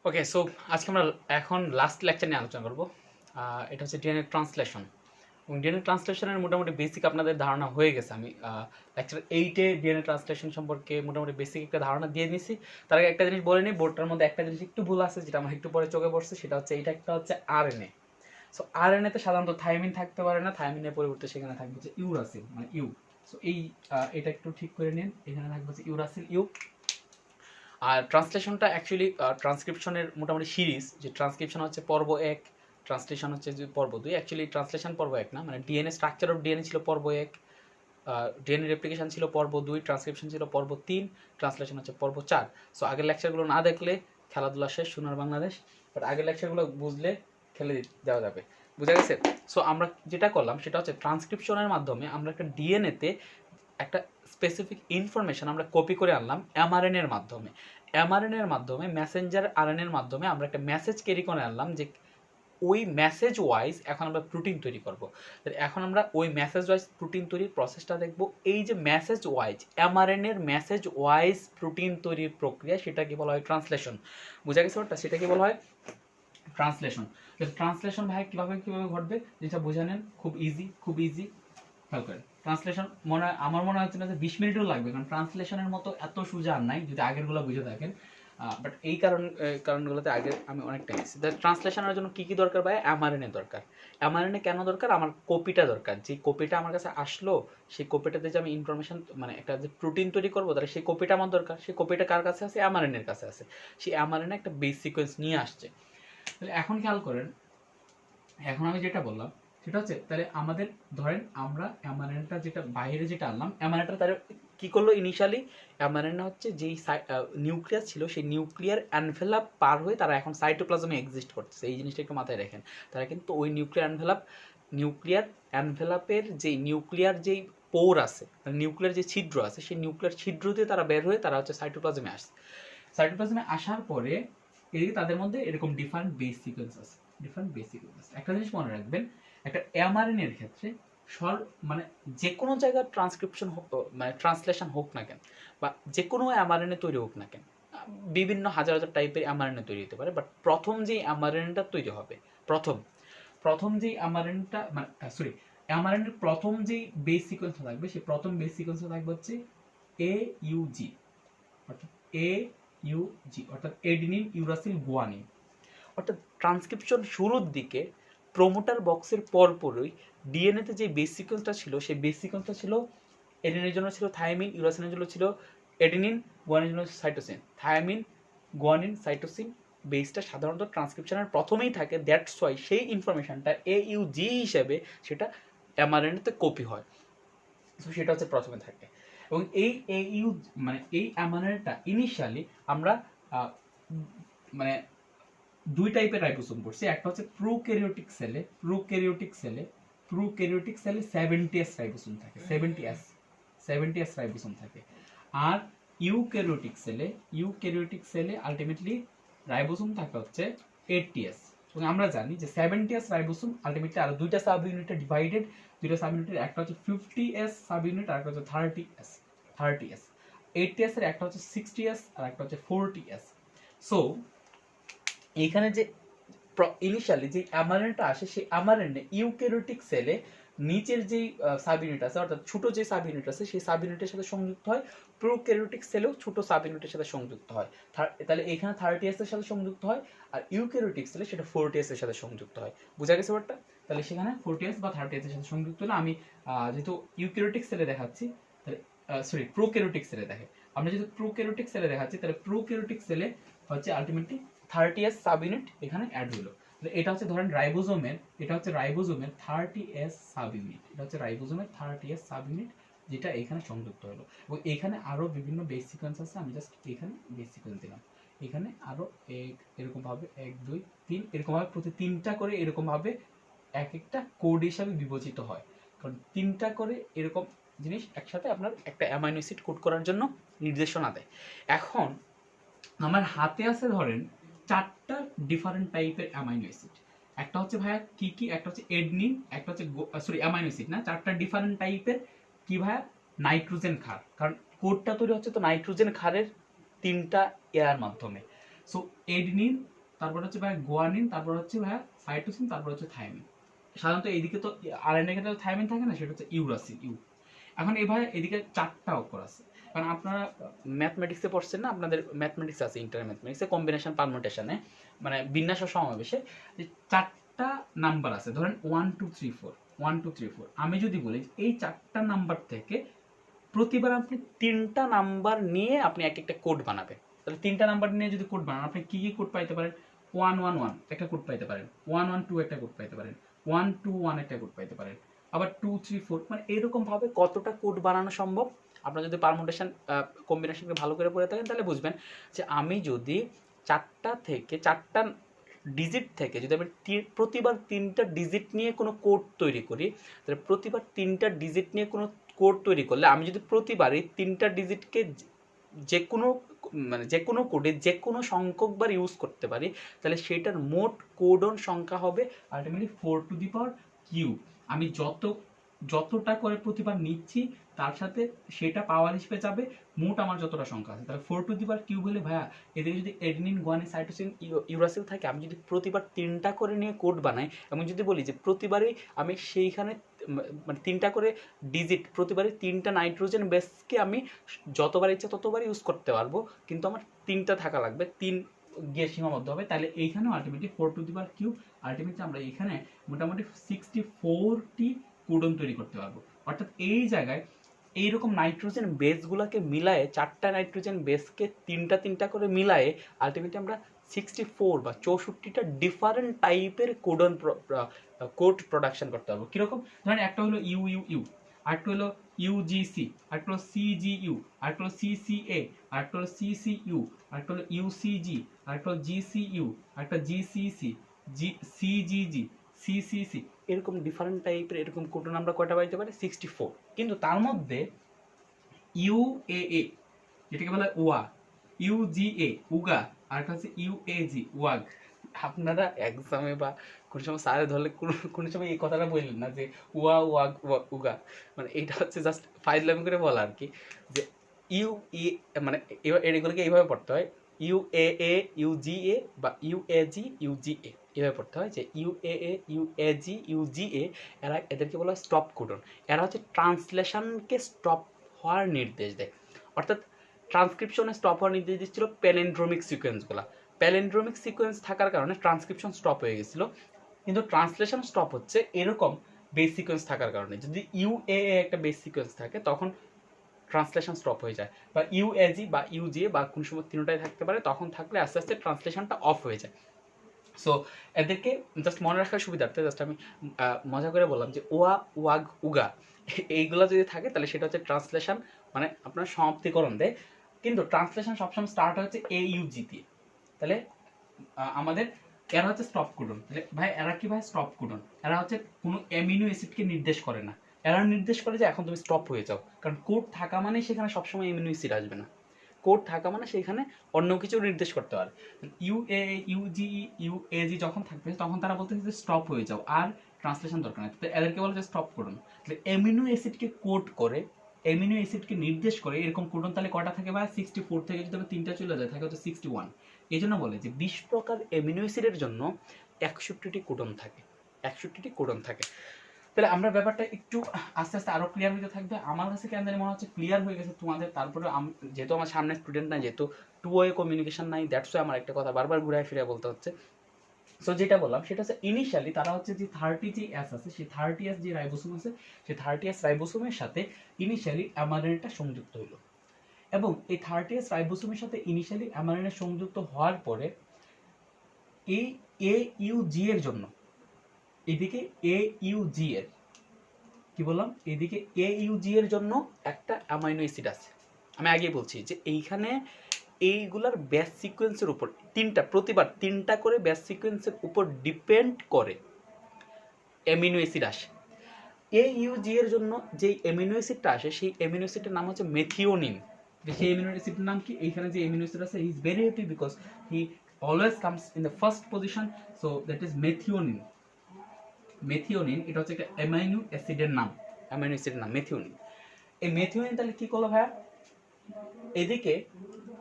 ওকে, so আজকে আমরা এখন লাস্ট লেকচার নিয়ে আলোচনা করব। এটা হচ্ছে ডিএনএ ট্রান্সলেশন। এবং ডিএনএ ট্রান্সলেশনের মোটামুটি বেসিক আপনাদের ধারণা হয়ে গেছে। আমি লেকচার 8-এ ডিএনএ ট্রান্সলেশন সম্পর্কে মোটামুটি বেসিক একটা ধারণা দিয়ে দিয়েছি। তার আগে একটা জিনিস বলে নিই, বোর্ডটার মধ্যে একটা জিনিস একটু ভুল আছে, যেটা আমার একটু পরে চোখে পড়ছে। সেটা হচ্ছে এইটা একটা হচ্ছে আরএনএ। সো আরএনএতে সাধারণত থাইমিন থাকতে পারে না, থাইমিনের পরিবর্তে সেখানে থাকবে হচ্ছে ইউরাসিল, মানে ইউ। সো এটা একটু ঠিক করে নিন, এখানে থাকবে হচ্ছে ইউরাসিল ইউ। আর ট্রান্সলেশনটা অ্যাকচুয়ালি ট্রান্সক্রিপশনের মোটামুটি সিরিজ, যে ট্রান্সক্রিপশন হচ্ছে পর্ব 1, ট্রান্সলেশন হচ্ছে যে পর্ব 2। অ্যাকচুয়ালি ট্রান্সলেশন পর্ব 1 না, মানে ডিএনএ স্ট্রাকচার অফ ডিএনএ ছিল পর্ব 1, ডিএনএ রেপ্লিকেশন ছিল পর্ব 2, ট্রান্সক্রিপশন ছিল পর্ব 3, ট্রান্সলেশন হচ্ছে পর্ব 4। সো আগের লেকচারগুলো না দেখলে খেলাধুলা শেষ, সোনার বাংলাদেশ। বাট আগের লেকচারগুলো বুঝলে খেলে দেওয়া যাবে। বুঝা গেছে? সো আমরা যেটা করলাম সেটা হচ্ছে ট্রান্সক্রিপশনের মাধ্যমে আমরা একটা ডিএনএতে একটা স্পেসিফিক ইনফরমেশন আমরা কপি করে আনলাম এমআরএনএর মাধ্যমে। এমআরএনএর মাধ্যমে মেসেঞ্জার আরএনএর মাধ্যমে আমরা একটা মেসেজ ক্যারি করে আনলাম, যে ওই মেসেজ ওয়াইজ এখন আমরা প্রোটিন তৈরি করব। এখন আমরা ওই মেসেজ ওয়াইজ প্রোটিন তৈরির প্রসেসটা দেখব। এই যে মেসেজ ওয়াইজ এমআরএনএর মেসেজ ওয়াইজ প্রোটিন তৈরির প্রক্রিয়া, সেটাকে বলা হয় ট্রান্সলেশন। বোঝা গেছে ওটা? সেটাকে বলা হয় ট্রান্সলেশন। ট্রান্সলেশন ভাই কীভাবে ঘটবে যেটা বোঝা নেন, খুব ইজি খেয়াল করেন। ট্রান্সলেশন আমার মনে হচ্ছে না যে 20 মিনিটও লাগবে, কারণ ট্রান্সলেশনের মতো এত সোজা আর নাই যদি আগেরগুলো বুঝে থাকেন। বাট এই কারণগুলোতে আগে আমি অনেক টাইম দিচ্ছি। ট্রান্সলেশনের জন্য কী কী দরকার ভাই? এমআরএনএ দরকার। এমআরএনএ কেন দরকার? আমার কপিটা দরকার। যে কপিটা আমার কাছে আসলো, সেই কপিটাতে যে আমি ইনফরমেশন, মানে একটা যে প্রোটিন তৈরি করবো, তাহলে সেই কপিটা আমার দরকার। সেই কপিটা কার কাছে আছে? এমআরএনএর কাছে আছে। সেই এমআরএনএ একটা বেস সিকোয়েন্স নিয়ে আসছে। তাহলে এখন খেয়াল করেন, এখন আমি যেটা বললাম সেটা হচ্ছে, তাহলে আমাদের ধরেন আমরা অ্যামারেনটা যেটা বাইরে যেটা আনলাম, অ্যামারেনটা তার কী করলো ইনিশিয়ালি? অ্যামারেনটা হচ্ছে যেই নিউক্লিয়াস ছিল, সেই নিউক্লিয়ার অ্যানভেলাপ পার হয়ে তারা এখন সাইটোপ্লাজমে এক্সিস্ট করতেছে। এই জিনিসটা একটু মাথায় রাখেন। তারা কিন্তু ওই নিউক্লিয়ার অ্যানভেলাপের যেই নিউক্লিয়ার যেই পোর আছে, নিউক্লিয়ার যে ছিদ্র আছে, সেই নিউক্লিয়ার ছিদ্র দিয়ে তারা বের হয়ে তারা হচ্ছে সাইটোপ্লাজমে আসছে। সাইটোপ্লাজমে আসার পরে এদিকে তাদের মধ্যে এরকম ডিফারেন্ট বেস সিকোয়েন্স আছে। একটা জিনিস মনে রাখবেন, একটা এমআরএনএ এর ক্ষেত্রে মানে যে কোনো জায়গার ট্রান্সক্রিপশন হোক, মানে ট্রান্সলেশন হোক না কেন, বা যে কোনো এমআরএনএ তৈরি হোক না কেন, বিভিন্ন হাজার হাজার টাইপের এমআরএনএ তৈরি হতে পারে, বাট প্রথম যে এমআরএনএটা তৈরি হবে, প্রথম যেই এমআরএনএটা, মানে সরি, এমআরএনএর প্রথম যেই বেস সিকোয়েন্সটা থাকবে, সেই প্রথম বেস সিকোয়েন্সটা থাকবে হচ্ছে AUG, অর্থাৎ AUG অর্থাৎ এডিনিন ইউরাসিল গুয়ানিন। অর্থাৎ ট্রান্সক্রিপশন শুরুর দিকে প্রোমোটার বক্সের পরপরই ডিএনএতে যে বেস সিকোয়েন্সটা ছিল, সেই বেস সিকোয়েন্সটা ছিল এডিনের জন্য ছিল থায়ামিন, ইউরাসিনের জন্য ছিল এডিনিন, গুয়ানিনের জন্য সাইটোসিন। থায়ামিন, গুয়ানিন, সাইটোসিন বেসটা সাধারণত ট্রান্সক্রিপশনের প্রথমেই থাকে। দ্যাটস ওয়াই সেই ইনফরমেশনটা AUG হিসেবে সেটা এমআরএনএতে কপি হয়। সো সেটা হচ্ছে প্রথমে থাকে। এবং এই মানে এই এমআরএনএটা ইনিশিয়ালি আমরা মানে দুই টাইপের রাইবোসোম করছি। একটা হচ্ছে প্রোক্যারিওটিক সেলে 70S রাইবোসোম থাকে, 70S রাইবোসোম থাকে। আর ইউক্যারিওটিক সেলে আলটিমেটলি রাইবোসোম থাকে হচ্ছে 80S। এবং আমরা জানি যে 70S রাইবোসোম আলটিমেটলি আরো দুইটা সাব ইউনিটে ডিভাইডেড। দুইটা সাব ইউনিটের একটা হচ্ছে 50S সাব ইউনিট, আর একটা হচ্ছে 30S। 80S এর একটা হচ্ছে 60S আর একটা হচ্ছে 40S। সো এইখানে যে ইনিশিয়ালি যে অ্যামারেনটা আসে, সেই অ্যামারেন্টে ইউক্যারিওটিক সেলে নিচের যেই সাব ইউনিট আছে, অর্থাৎ ছোট যে সাব ইউনিট আছে, সেই সাব ইউনিটের সাথে সংযুক্ত হয়। প্রোক্যারিওটিক সেলেও ছোট সাব ইউনিটের সাথে সংযুক্ত হয়। তাহলে এখানে 30S এর সাথে সংযুক্ত হয়, আর ইউক্যারিওটিক সেলে সেটা 40S এর সাথে সংযুক্ত হয়। বুঝা গেছে ব্যাপারটা? তাহলে সেখানে 40S বা 30S এর সাথে সংযুক্ত হলে, আমি যেহেতু ইউক্যারিওটিক সেলে দেখাচ্ছি, তাহলে সরি প্রোক্যারিওটিক সেলে দেখে, আমরা যেহেতু প্রোক্যারিওটিক সেলে দেখাচ্ছি, তাহলে প্রোক্যারিওটিক সেলে হচ্ছে আলটিমেটলি 30S সাব ইউনিট এখানে অ্যাড হলো। এটা হচ্ছে ধরেন রাইবোজোমের 30S সাব ইউনিট, যেটা এখানে সংযুক্ত হলো। এবং এখানে আরো বিভিন্ন বেস সিকোয়েন্স আছে, আমি জাস্ট এখানে বেস সিকোয়েন্স দিলাম। এখানে আরো এরকম ভাবে 1 2 3 এরকম ভাবে প্রতি 3টা করে এরকম ভাবে এক একটা কোড হিসাবে বিবেচিত হয়, কারণ 3টা করে এরকম জিনিস একসাথে আপনার একটা অ্যামাইনো অ্যাসিড কোড করার জন্য নির্দেশনা দেয়। এখন আমার হাতে আছে ধরেন 4টা ডিফারেন্ট টাইপের অ্যামাইনো অ্যাসিড। একটা হচ্ছে ভাইয়া কি একটা হচ্ছে এডনিন, একটা হচ্ছে সরি অ্যামাইনো অ্যাসিড না, 4টা ডিফারেন্ট টাইপের কি ভাইয়া? নাইট্রোজেন ক্ষার। কারণ কোডটা তৈরি হচ্ছে তো নাইট্রোজেন ক্ষারের 3টা এর মাধ্যমে। সো এডনিন, তারপর হচ্ছে ভাই গুয়ানিন, তারপর হচ্ছে ভাই সাইটোসিন, তারপর হচ্ছে থায়ামিন। সাধারণত এইদিকে তো আরএনএ ক্ষেত্রে থায়ামিন থাকে না, সেটা হচ্ছে ইউরাসিল ইউ। এখন এভাবে এদিকে 4টা অক্ষর আছে। কারণ আপনারা ম্যাথমেটিক্সে পড়ছেন না, আপনাদের ম্যাথমেটিক্স আছে, ইন্টার ম্যাথমেটিক্সে কম্বিনেশন পারমুটেশনে, মানে বিন্যাস ও সমাবেশে যে 4টা নাম্বার আছে। ধরেন 1 2 3 4, 1 2 3 4। আমি যদি বলি এই 4টা নাম্বার থেকে প্রতিবার আপনি 3টা নাম্বার নিয়ে আপনি এক একটা কোড বানাবেন, তাহলে 3টা নাম্বার নিয়ে যদি কোড বানান, আপনি কি কি কোড পাইতে পারেন? 1 1 1 একটা কোড পাইতে পারেন, 1 1 2 একটা কোড পাইতে পারেন, 1 2 1 একটা কোড পাইতে পারেন, আবার 2 3 4, মানে এরকম ভাবে কতটা কোড বানানো সম্ভব। আপনারা যদি পারমুটেশন কম্বিনেশনকে ভালো করে পড়ে থাকেন তাহলে বুঝবেন যে আমি যদি 4টা ডিজিট থেকে যদি আমি প্রতিবার 3টা ডিজিট নিয়ে কোনো কোড তৈরি করি, তাহলে প্রতিবার 3টা ডিজিট নিয়ে কোনো কোড তৈরি করলে আমি যদি প্রতিবারই 3টা ডিজিটকে যে কোনো মানে যে কোনো কোডে যে কোনো সংখ্যকবার ইউজ করতে পারি, তাহলে সেটার মোট কোডন সংখ্যা হবে ultimately 4 to the power Q. আমি যতটা করে প্রতিবার নিচ্ছি তার সাথে সেটা পাওয়ার হিসেবে যাবে মোট আমার যতটা সংখ্যা আছে। তাহলে 4 টু দি পাওয়ার কিউ হলে ভাইয়া এদিকে যদি এডেনিন গুয়ানিন সাইটোসিন ইউরাসিল থাকে, আমি যদি প্রতিবার 3টা করে নিয়ে কোড বানাই এবং যদি বলি যে প্রতিবারই আমি সেইখানে মানে 3টা করে ডিজিট, প্রতিবারই 3টা নাইট্রোজেন বেসকে আমি যতবার ইচ্ছা ততবার ইউজ করতে পারবো, কিন্তু আমার 3টা থাকা লাগবে, 3 গিয়ে সীমাবদ্ধ হবে। তাহলে এইখানেও ultimately 4 to the power Q, ultimately আমরা এখানে মোটামুটি 64টি কোডন তৈরি করতে পারবো। অর্থাৎ এই জায়গায় এইরকম নাইট্রোজেন বেসগুলোকে মিলায়ে 4টা নাইট্রোজেন বেসকে 3টা করে মিলায়ে আলটিমেটলি আমরা 64 বা 64টা ডিফারেন্ট টাইপের কোড প্রোডাকশন করতে পারবো। কিরকম? ধরেন একটা হলো ইউ ইউ ইউ, আরেকটা হলো ইউজিসি, আরেকটা হলো সিজিইউ, আরেকটা হলো সিসিএ, আরেকটা হলো সিসিইউ, আরেকটা হলো ইউসিজি, আরেকটা হলো জিসিইউ, আরেকটা জিসিসি, সিজিজি, সিসিসি। এরকম ডিফারেন্ট টাইপের এরকম কোডন আমরা কয়টা পাইতে পারি? 64। কিন্তু তার মধ্যে ইউএএ যেটাকে বলা হয় ওয়া, ইউজিএ উগা, আর একটা হচ্ছে ইউএজি ওয়াগ। আপনারা এক্সামে বা কোনো সময় স্যারে ধরলে কোনো সময় এই কথাটা বললেন না যে ওয়া ওয়াগ উগা, মানে এটা হচ্ছে জাস্ট ফাইজলামি করে বলা আর কি, যে ইউ ই মানে এগুলোকে এইভাবে পড়তে হয়, ইউএএ ইউজিএ বা ইউএজি ইউজিএ, এভাবে পড়তে হয় যে ইউএএ ইউএজি ইউজিএ। এদেরকে বলা হয় স্টপ কোডন। এরা হচ্ছে ট্রান্সলেশনকে স্টপ হওয়ার নির্দেশ দেয়। অর্থাৎ ট্রান্সক্রিপশনে স্টপ হওয়ার নির্দেশ দিচ্ছিল প্যালেন্ড্রোমিক সিকোয়েন্সগুলো। প্যালেন্ড্রোমিক সিকোয়েন্স থাকার কারণে ট্রান্সক্রিপশন স্টপ হয়ে গেছিল, কিন্তু ট্রান্সলেশন স্টপ হচ্ছে এরকম বেস সিকোয়েন্স থাকার কারণে। যদি ইউএএ একটা বেস সিকোয়েন্স থাকে তখন ট্রান্সলেশন স্টপ হয়ে যায়, বা ইউএজি বা ইউজিএ বা কোন সময় তিনটাই থাকতে পারে, তখন থাকলে আস্তে আস্তে ট্রান্সলেশনটা অফ হয়ে যায়। সো এদেরকে জাস্ট মনে রাখার সুবিধার্থে জাস্ট আমি মজা করে বললাম যে ওয়া ওয়াগ উগা এইগুলো যদি থাকে তাহলে সেটা হচ্ছে ট্রান্সলেশন, মানে আপনার সমাপ্তিকরণ দেয়। কিন্তু ট্রান্সলেশন সবসময় স্টার্ট হচ্ছে এইউজি দিয়ে। তাহলে আমাদের এরা হচ্ছে স্টপ কোডন। তাহলে ভাই এরা কি ভাই স্টপ কোডন? এরা হচ্ছে কোনো অ্যামিনো অ্যাসিডকে নির্দেশ করে না, এরা নির্দেশ করে যে এখন তুমি স্টপ হয়ে যাও। কারণ কোড থাকা মানে সেখানে সবসময় অ্যামিনো অ্যাসিড আসবে না, কোড থাকা মানে সেখানে অন্য কিছু নির্দেশ করতে পারে। ইউএ ইউজি ইউএজি যখন থাকবে তখন তারা বলতেছে যে স্টপ হয়ে যাও, আর ট্রান্সলেশন দরকার নেই। তো এদেরকে বলে যে স্টপ কোডন। তাহলে অ্যামিনো অ্যাসিডকে কোড করে, অ্যামিনো অ্যাসিডকে নির্দেশ করে এরকম কোডন তাহলে কটা থাকে ভাই? 64 থেকে যদি 3টা চলে যায় থাকে হচ্ছে 61। এই জন্য বলে যে 20 প্রকার অ্যামিনো অ্যাসিডের জন্য 61টি কোডন থাকে, 61টি কোডন থাকে। তাহলে আমরা ব্যাপারটা একটু আস্তে আস্তে আরো ক্লিয়ার হতে থাকবে। আমার কাছে কেন জানি মনে হচ্ছে ক্লিয়ার হয়ে গেছে তোমাদের। তারপরে যেহেতু আমার সামনে স্টুডেন্ট নাই, যেহেতু টু ওয়ে কমিউনিকেশন নাই, দ্যাটস ওয়াই আমার একটা কথা বারবার ঘুরায় ফিরে বলতে হচ্ছে। সো যেটা বললাম সেটা হচ্ছে ইনিশিয়ালি তারা হচ্ছে যে 30 যে এস আছে, সেই 30 যে রাইবোসোম আছে, সেই 30 রাইবোসোমের সাথে ইনিশিয়ালি অ্যামাইনোটা সংযুক্ত হলো। এবং এই 30 রাইবোসোমের সাথে ইনিশিয়ালি অ্যামাইনো সংযুক্ত হওয়ার পরে এই এইউজি এর জন্য এদিকে এইউজি এর কি বললাম, এদিকে এইউজি এর জন্য একটা অ্যামাইনো অ্যাসিড আছে। আমি আগেই বলছি যে এইখানে এইগুলার বেস সিকোয়েন্সের উপর প্রতিবার 3টা করে বেস সিকোয়েন্সের উপর ডিপেন্ড করে অ্যামিনো অ্যাসিড আসে। এইউজি এর জন্য যে অ্যামিনো অ্যাসিডটা আসে সেই অ্যামিনো অ্যাসিডের নাম হচ্ছে মেথিওনিন। সেই অ্যামিনো অ্যাসিডের নাম কি? এইখানে যে অ্যামিনো অ্যাসিড আছে, he is very happy because he always comes in the first position, so that is methionine. Methionine এটা হচ্ছে একটা অ্যামাইনো অ্যাসিডের নাম, অ্যামাইনো অ্যাসিডের নাম মেথিওনিন। এই মেথিওনিন তাহলে কি করলো ভাইয়া? এদিকে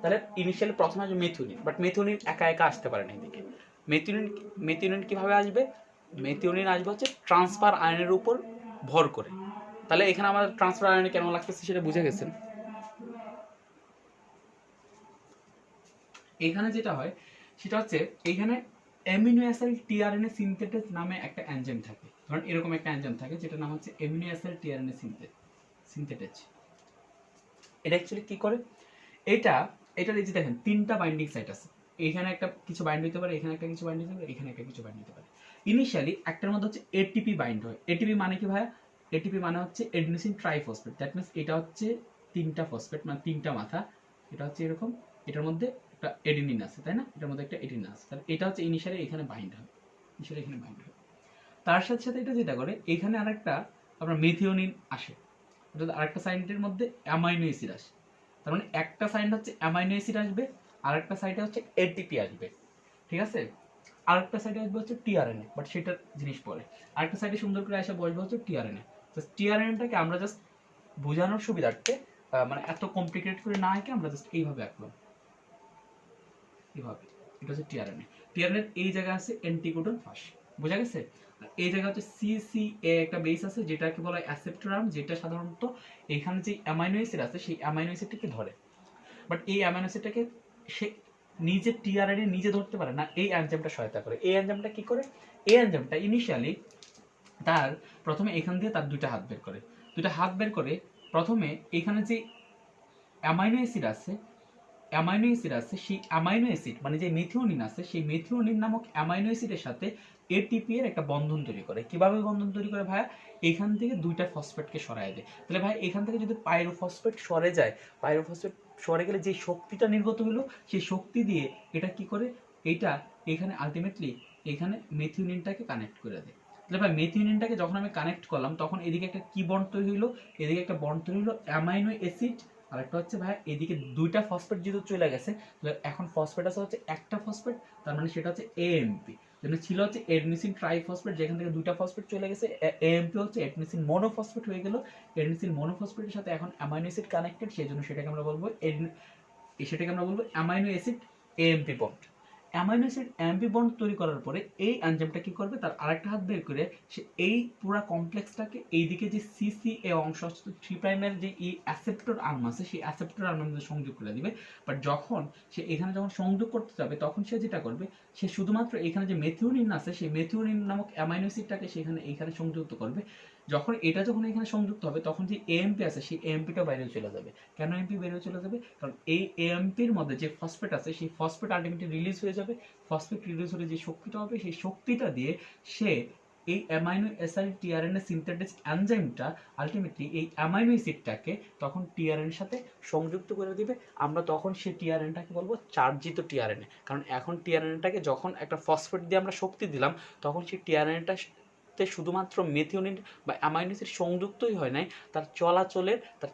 তাহলে ইনিশিয়ালি প্রথমে আসবে মেথিওনিন, বাট মেথিওনিন একা একা আসতে পারে না এদিকে। মেথিওনিন মেথিওনিন কিভাবে আসবে? মেথিওনিন আসবে হচ্ছে ট্রান্সফার আয়নের উপর ভর করে। তাহলে এখানে আমাদের ট্রান্সফার আয়নে কেন লাগতেছে সেটা বুঝে গেছেন। এখানে যেটা হয় সেটা হচ্ছে এখানে অ্যামিনো অ্যাসিড টিআরএনএ সিনথেটেজ নামে একটা এনজাইম থাকে। ধরুন এরকম একটা এনজাইম থাকে যেটার নাম হচ্ছে অ্যামিনো অ্যাসিড টিআরএনএ সিনথেটেজ। এটা অ্যাকচুয়ালি কি করে? এটার এই যে দেখেন 3টা বাইন্ডিং সাইট আছে। এখানে একটা কিছু বাইন্ড হতে পারে, এখানে একটা কিছু বাইন্ড হতে পারে, এখানে একটা কিছু বাইন্ড হতে পারে। ইনিশিয়ালি একটার মধ্যে হচ্ছে এটিপি বাইন্ড হয়। এটিপি মানে কি ভাইয়া? এটিপি মানে হচ্ছে এডিনোসিন ট্রাইফসফেট। দ্যাট মিন্স এটা হচ্ছে 3টা ফসফেট, মানে 3টা মাথা। এটা হচ্ছে এরকম, এটার মধ্যে একটা এডিনিন আছে, তাই না? এটার মধ্যে একটা এডিনিন আছে। তাহলে এটা হচ্ছে ইনিশিয়ালি এখানে বাইন্ড হয়, ইনিশিয়ালি এখানে বাইন্ড হয়। তার সাথে সাথে এটা যেটা করে, এখানে আরেকটা আপনার মেথিওনিন আসে, অর্থাৎ আরেকটা সাইডের মধ্যে অ্যামাইনো অ্যাসিড আসে। তার মানে একটা সাইড হচ্ছে অ্যামাইনো অ্যাসিড আসবে, আরেকটা সাইডে হচ্ছে এটিপি আসবে, ঠিক আছে? আরেকটা সাইডে আসবে হচ্ছে টিআরএনএ, বাট সেটার জিনিস পরে। আরেকটা সাইডে সুন্দর করে এসে বসবে হচ্ছে টিআরএনএ। তো টিআরএনএটাকে আমরা জাস্ট বোঝানোর সুবিধার্থে, মানে এত কমপ্লিকেট করে না এঁকে আমরা জাস্ট এইভাবে আঁকলাম, এইভাবে। এটা হচ্ছে টিআরএনএ। টিআরএনএ এই জায়গায় আছে অ্যান্টিকোডন ফাঁস, বোঝা গেছে? এই জায়গা হচ্ছে সিসিএ একটা বেস আছে যেটাকে বলা হয় অ্যাসেপ্টর আর্ম, যেটা সাধারণত এখানে যে অ্যামাইনো অ্যাসিড আছে সেই অ্যামাইনো অ্যাসিডটাকে ধরে। বাট এই অ্যামাইনো অ্যাসিডটাকে সে নিজে টিআরএনএ নিজে ধরতে পারে না, এই এনজাইমটা সহায়তা করে। এই এনজাইমটা কি করে? এই এনজাইমটা ইনিশিয়ালি তার প্রথমে এখান দিয়ে তার 2টা হাত বের করে, 2টা হাত বের করে প্রথমে এখানে যে অ্যামাইনো অ্যাসিড আছে, অ্যামাইনো অ্যাসিড আছে, সেই অ্যামাইনো অ্যাসিড মানে যে মেথিওনিন আছে, সেই মেথিওনিন নামক অ্যামাইনো অ্যাসিডের সাথে এটিপি এর একটা বন্ধন তৈরি করে। কিভাবে বন্ধন তৈরি করে ভাইয়া? এখান থেকে 2টা ফসফেটকে সরায় দেয়। তাহলে ভাই এখান থেকে যদি পাইরোফসফেট সরে যায়, পাইরোফসফেট সরে গেলে যে শক্তিটা নির্গত হলো, সেই শক্তি দিয়ে এটা কি করে? এটা এখানে আলটিমেটলি এখানে মেথিওনিনটাকে কানেক্ট করে দেয়। তাহলে ভাই মেথিওনিনটাকে যখন আমি কানেক্ট করলাম, তখন এদিকে একটা কি বন্ড তৈরি হলো? এদিকে একটা বন্ড তৈরি হলো অ্যামাইনো অ্যাসিড, আর একটা হচ্ছে ভাই এদিকে 2টা ফসফেট যেহেতু চলে গেছে, এখন ফসফেট আছে হচ্ছে একটা ফসফেট, তার মানে সেটা হচ্ছে এএমপি। যেটা ছিল হচ্ছে এডনিসিন ট্রাইফসফেট, যেখান থেকে 2টা ফসফেট চলে গেছে, এএমপি হচ্ছে এডনিসিন মনোফসফেট হয়ে গেল। এডনিসিন মনোফসফেটের সাথে এখন অ্যামাইনো অ্যাসিড কানেক্টেড, সেই জন্য সেটাকে আমরা বলবো amino acid AMP bond. Amino acid AMP bond তৈরি করার পরে এই এনজাইমটা কি করবে? তার আরেকটা হাত বের করে সে এই পুরো কমপ্লেক্সটাকে এইদিকে যে সিসিএ অংশ আছে, 3 প্রাইমের যে এই অ্যাসেপ্টর আর্ম আছে, সেই অ্যাসেপ্টর আর্মের মধ্যে সংযোগ করে দিবে। বাট যখন সে এখানে যখন সংযোগ করতে যাবে, তখন সে যেটা করবে, সে শুধুমাত্র এখানে যে মেথিওনিন আছে, সেই মেথিওনিন নামক অ্যামাইনো অ্যাসিডটাকে সেখানে এইখানে সংযুক্ত করবে। যখন এখানে সংযুক্ত হবে, তখন যে এএমপি আছে সেই এএমপিটা বাইরে চলে যাবে। কেন এমপি বেরিয়ে চলে যাবে? কারণ এই এএমপির মধ্যে যে ফসফেট আছে, সেই ফসফেট আলটিমেটলি রিলিজ হয়ে যাবে। ফসফেট রিলিজ হলে যে শক্তিটা হবে, সেই শক্তিটা দিয়ে সে এই অ্যামাইনো অ্যাসিড টিআরএনএ সিনথেটিক এনজাইমটা আলটিমেটলি এই অ্যামাইনো অ্যাসিডটাকে তখন টিআরএন এর সাথে সংযুক্ত করে দিবে। আমরা তখন সেই টিআরএনটাকে বলবো চার্জিত টিআরএনএ। কারণ এখন টিআরএনটাকে যখন একটা ফসফেট দিয়ে আমরা শক্তি দিলাম, তখন সেই টিআরএনটা শুধুমাত্র মেথিওনিন বা অ্যামাইনো অ্যাসিড সংযুক্তই হয় নাই, তার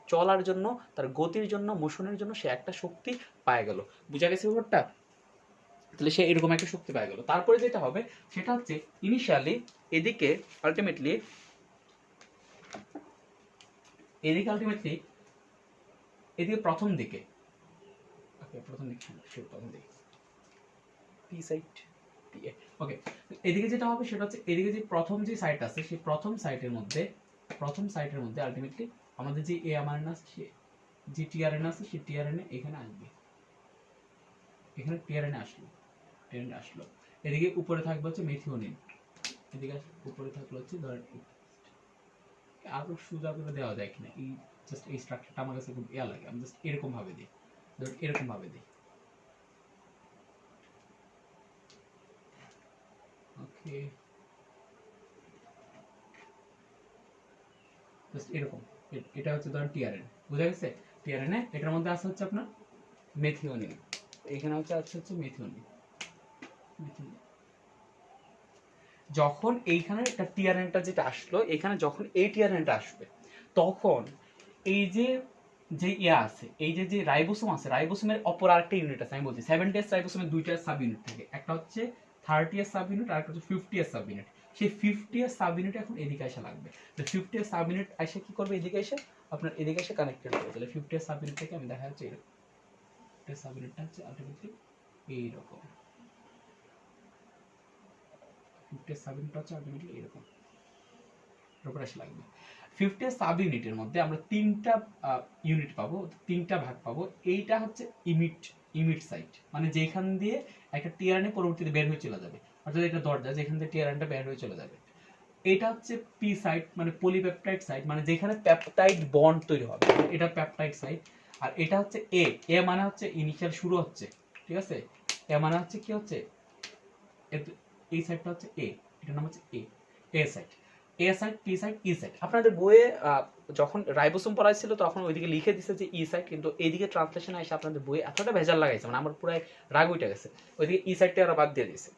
চলার জন্য, তার গতির জন্য, মোশনের জন্য সে একটা শক্তি পায় গেল। বুঝা গেছে ব্যাপারটা? তাহলে সে এরকম একটা শক্তি পায় গেল। তারপরে যেটা হবে সেটা হচ্ছে ইনিশিয়ালি এদিকে আলটিমেটলি এদিকে প্রথম দিকে পি সাইট ওকে, এদিকে যেটা হবে সেটা হচ্ছে এদিকে যে প্রথম যে সাইট আছে, সেই প্রথম সাইটের মধ্যে আলটিমেটলি আমাদের যে এ আমারন আছে, যে টিআরএন আছে, সেই টিআরএনএ এখানে আসবে, এখানে টিআরএনএ আসলো। এদিকে উপরে থাকবে হচ্ছে মেথিওনিন, এদিকে উপরে থাকলো হচ্ছে ধরেন, আরো সোজা করে দেওয়া যায় কিনা, এই জাস্ট এই স্ট্রাকচারটা আমার কাছে খুব ইয়া লাগে, আমি জাস্ট এরকম ভাবে দিই, ধরুন এরকম ভাবে দিই। ওকে, জাস্ট এরকম। এটা হচ্ছে ধরেন টিআরএন, বুঝা গেছে? টিআরএনএ এটার মধ্যে আছে হচ্ছে আপনার মেথিওনিন, এখানে হচ্ছে মেথিওনিন। যখন এইখানে একটা টিআরএনটা যেটা আসলো, এখানে যখন এই টিআরএনটা আসবে, তখন এই যে ইয়া আছে, এই যে রাইবোসোম আছে, রাইবোসোমের অপর আরেকটা ইউনিট আছে। আমি বলছি 70s রাইবোসোমের 2টা সাব ইউনিট থাকে, একটা হচ্ছে 30s সাব ইউনিট, আর একটা হচ্ছে 50s সাব ইউনিট। সেই 50s সাব ইউনিট এখন এদিকে এসে লাগবে। তো 50s সাব ইউনিট এসে কি করবে? এদিকে এসে আপনার এদিকে এসে কানেক্টেড হবে। তাহলে 50s সাব ইউনিট থেকে আমি দেখা যাচ্ছে এরকম সাব ইউনিটটা হচ্ছে আলটিমেটলি এইরকম। 50 সাব ইউনিট হচ্ছে আলটিমেটলি এরকম উপর এসে লাগবে। 50 সাব ইউনিটের মধ্যে আমরা তিনটা ইউনিট পাবো, তিনটা ভাগ পাবো। এইটা হচ্ছে ইমিট সাইট, মানে যেখান দিয়ে একটা টিআরএনএ পরবর্তীতে বের হয়ে চলে যাবে, অর্থাৎ এটা দরজা যেখান থেকে টিআরএনএটা বের হয়ে চলে যাবে। এটা হচ্ছে পি সাইট, মানে পলিপেপটাইড সাইট, মানে যেখানে পেপটাইড বন্ড তৈরি হবে, এটা পেপটাইড সাইট। আর এটা হচ্ছে এ, এ মানে হচ্ছে ইনিশিয়াল শুরু হচ্ছে, ঠিক আছে। এ মানে হচ্ছে কি হচ্ছে, এই সাইটটা হচ্ছে এ, এটার নাম হচ্ছে এ, এ সাইট। এ সাইট, পি সাইট, ই সাইট। আপনাদের বইয়ে যখন রাইবোসোম পড়াইছিল তখন ওইদিকে লিখে দিছে যে ই সাইট, কিন্তু এইদিকে ট্রান্সলেশন এসে আপনাদের বইয়ে এতটা ভেজাল লাগাইছে, মানে আমার পুরো রাগ উঠে গেছে, ওইদিকে ই সাইটটা ওরা বাদ দিয়ে দিয়েছে।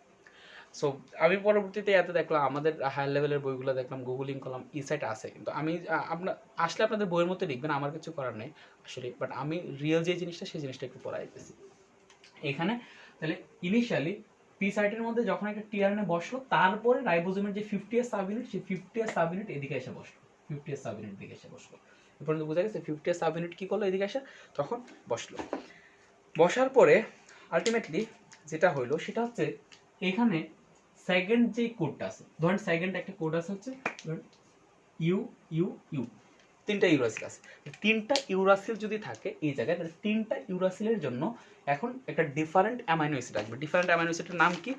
সো আমি পরবর্তীতে এত দেখলাম, আমাদের হায়ার লেভেলের বইগুলো দেখলাম, গুগলিং করলাম, ই সাইট আছে, কিন্তু আমি আপনার আসলে আপনাদের বইয়ের মতো লিখবেন, আমার কিছু করার নেই আসলে, বাট আমি রিয়েল যে জিনিসটা সেই জিনিসটা একটু পড়াইতেছি এখানে। তাহলে ইনিশিয়ালি পি সাইটের মধ্যে যখন একটা টিআরএনএ বসলো, তারপরে রাইবোজোমের যে 50 সাব ইউনিট, সেই 50 সাব ইউনিট এদিকে এসে বসলো, 50 সাব ইউনিট দিকে এসে বসলো। এ পর্যন্ত বোঝা গেছে? 50 সাব ইউনিট কি করলো, এদিকে এসে তখন বসলো। বসার পরে আলটিমেটলি যেটা হইলো সেটা হচ্ছে এখানে সেকেন্ড যে কোডটা আছে, ধরেন সেকেন্ড একটা কোড আছে হচ্ছে ইউ ইউ ইউ, তিনটা ইউরাসিল আছে। তিনটা ইউরাসিল যদি থাকে এই জায়গায়, তাহলে তিনটা ইউরাসিলের জন্য এখন একটা ডিফারেন্ট অ্যামাইনো অ্যাসিড আসবে। ডিফারেন্ট অ্যামাইনো অ্যাসিডের নাম কি?